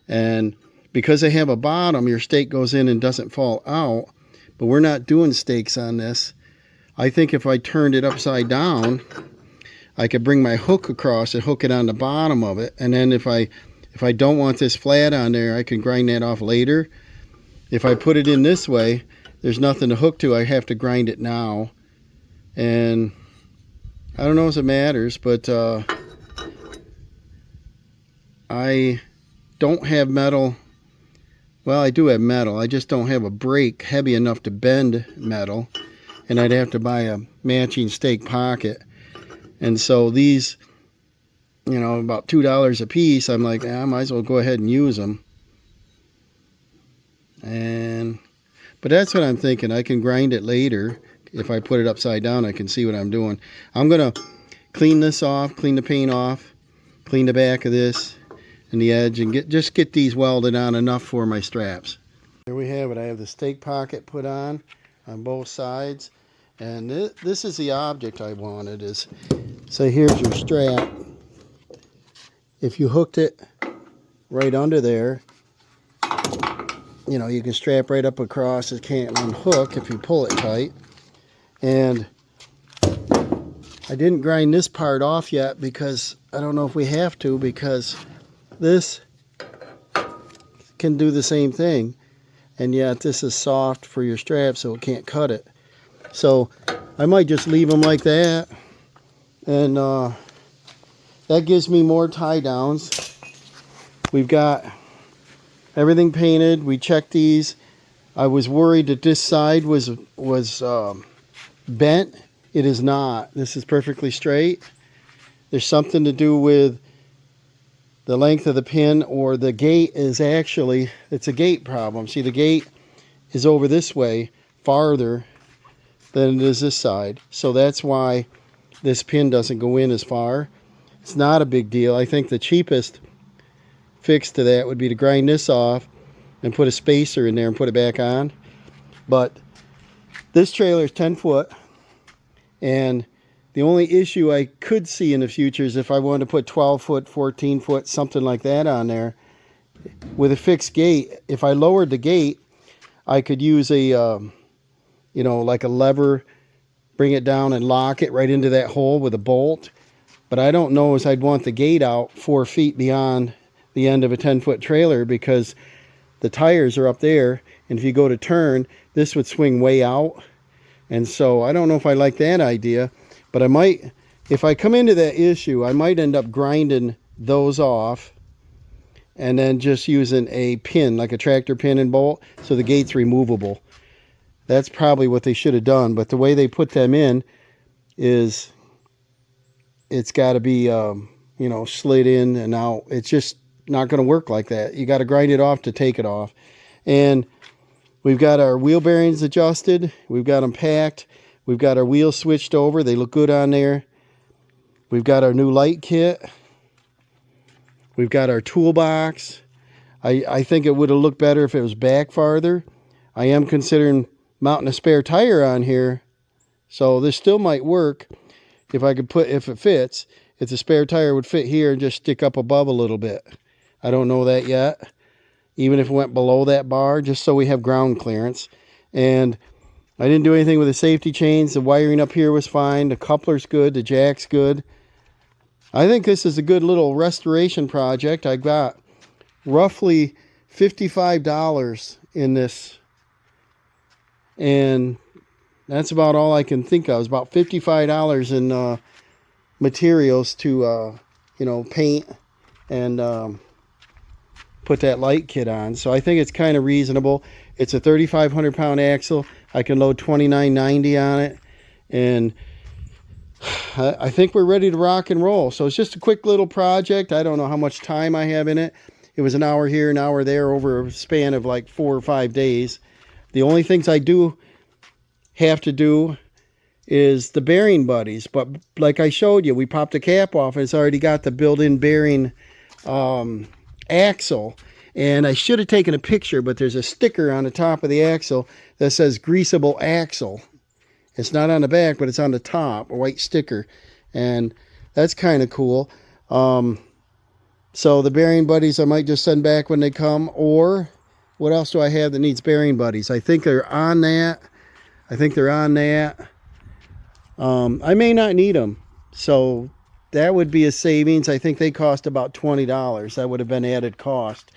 And because they have a bottom, your stake goes in and doesn't fall out. But we're not doing stakes on this. I think if I turned it upside down, I could bring my hook across and hook it on the bottom of it. And then if I don't want this flat on there, I can grind that off later. If I put it in this way, there's nothing to hook to. I have to grind it now. And I don't know if it matters, but I don't have metal. Well, I do have metal. I just don't have a brake heavy enough to bend metal. And I'd have to buy a matching stake pocket. And so these, you know, about $2 a piece, I'm like, I might as well go ahead and use them. But that's what I'm thinking. I can grind it later. If I put it upside down, I can see what I'm doing. I'm going to clean this off, clean the paint off, clean the back of this and the edge, and just get these welded on enough for my straps. Here we have it. I have the stake pocket put on both sides. And this is the object I wanted. So here's your strap. If you hooked it right under there, you know, you can strap right up across. It can't unhook if you pull it tight. And I didn't grind this part off yet because I don't know if we have to, because this can do the same thing. And yet this is soft for your strap, so it can't cut it. So I might just leave them like that. And that gives me more tie downs. We've got Everything painted. We checked these. I was worried that this side was bent. It is not. This is perfectly straight. There's something to do with the length of the pin, or the gate is actually, it's a gate problem. See, the gate is over this way farther than it is this side. So that's why this pin doesn't go in as far. It's not a big deal. I think the cheapest fix to that would be to grind this off and put a spacer in there and put it back on. But this trailer is 10 foot, and the only issue I could see in the future is if I wanted to put 12 foot, 14 foot, something like that on there with a fixed gate. If I lowered the gate, I could use a, you know, like a lever, bring it down and lock it right into that hole with a bolt. But I don't know as I'd want the gate out 4 feet beyond the end of a 10-foot trailer, because the tires are up there, and if you go to turn, this would swing way out. And so I don't know if I like that idea, but I might, if I come into that issue, I might end up grinding those off and then just using a pin, like a tractor pin and bolt, so the gate's removable. That's probably what they should have done, but the way they put them in is it's got to be, you know, slid in and out. It's just not going to work like that. You got to grind it off to take it off. And we've got our wheel bearings adjusted. We've got them packed. We've got our wheels switched over. They look good on there. We've got our new light kit. We've got our toolbox. I think it would have looked better if it was back farther. I am considering mounting a spare tire on here, so this still might work if I could put, if it fits, if the spare tire would fit here and just stick up above a little bit. I don't know that yet. Even if it went below that bar, just so we have ground clearance. And I didn't do anything with the safety chains. The wiring up here was fine. The coupler's good. The jack's good. I think this is a good little restoration project. I got roughly $55 in this, and that's about all I can think of. It's about $55 in materials to, you know, paint and put that light kit on. So I think it's kind of reasonable. It's a 3,500 pound axle. I can load 2990 on it, and I think we're ready to rock and roll. So it's just a quick little project. I don't know how much time I have in it. It was an hour here, an hour there over a span of like 4 or 5 days. The only things I do have to do is the bearing buddies. But like I showed you, we popped the cap off and it's already got the built-in bearing axle. And I should have taken a picture, but there's a sticker on the top of the axle that says greasable axle. It's not on the back, but it's on the top, a white sticker. And that's kind of cool. So the bearing buddies I might just send back when they come. Or what else do I have that needs bearing buddies? I think they're on that. I may not need them. So that would be a savings. I think they cost about $20. That would have been added cost.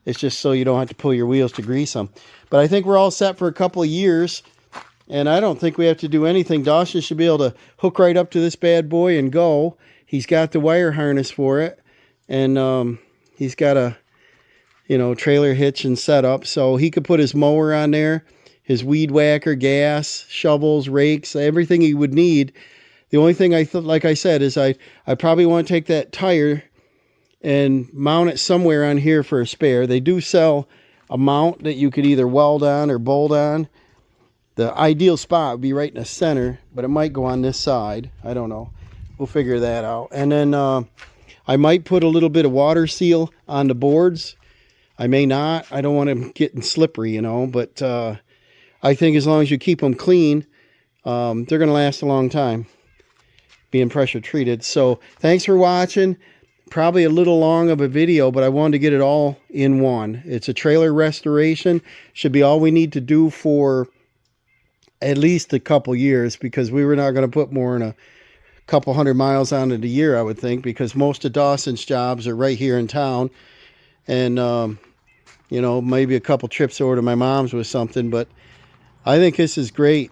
It's just so you don't have to pull your wheels to grease them. But I think we're all set for a couple of years. And I don't think we have to do anything. Dawson should be able to hook right up to this bad boy and go. He's got the wire harness for it. And he's got a, you know, trailer hitch and setup. So he could put his mower on there, his weed whacker, gas, shovels, rakes, everything he would need. The only thing like I said, is I probably want to take that tire and mount it somewhere on here for a spare. They do sell a mount that you could either weld on or bolt on. The ideal spot would be right in the center, but it might go on this side. I don't know. We'll figure that out. And then I might put a little bit of water seal on the boards. I may not. I don't want them getting slippery, you know, but I think as long as you keep them clean, they're going to last a long time being pressure treated. So thanks for watching. Probably a little long of a video, but I wanted to get it all in one. It's a trailer restoration. Should be all we need to do for at least a couple years, because we were not going to put more than a couple 100 miles on it a year, I would think, because most of Dawson's jobs are right here in town. And, you know, maybe a couple trips over to my mom's with something, but I think this is great.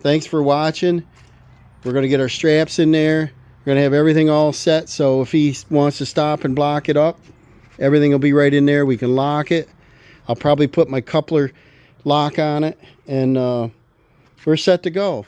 Thanks for watching. We're going to get our straps in there. We're going to have everything all set, so if he wants to stop and block it up, Everything will be right in there. We can lock it. I'll probably put my coupler lock on it, and we're set to go.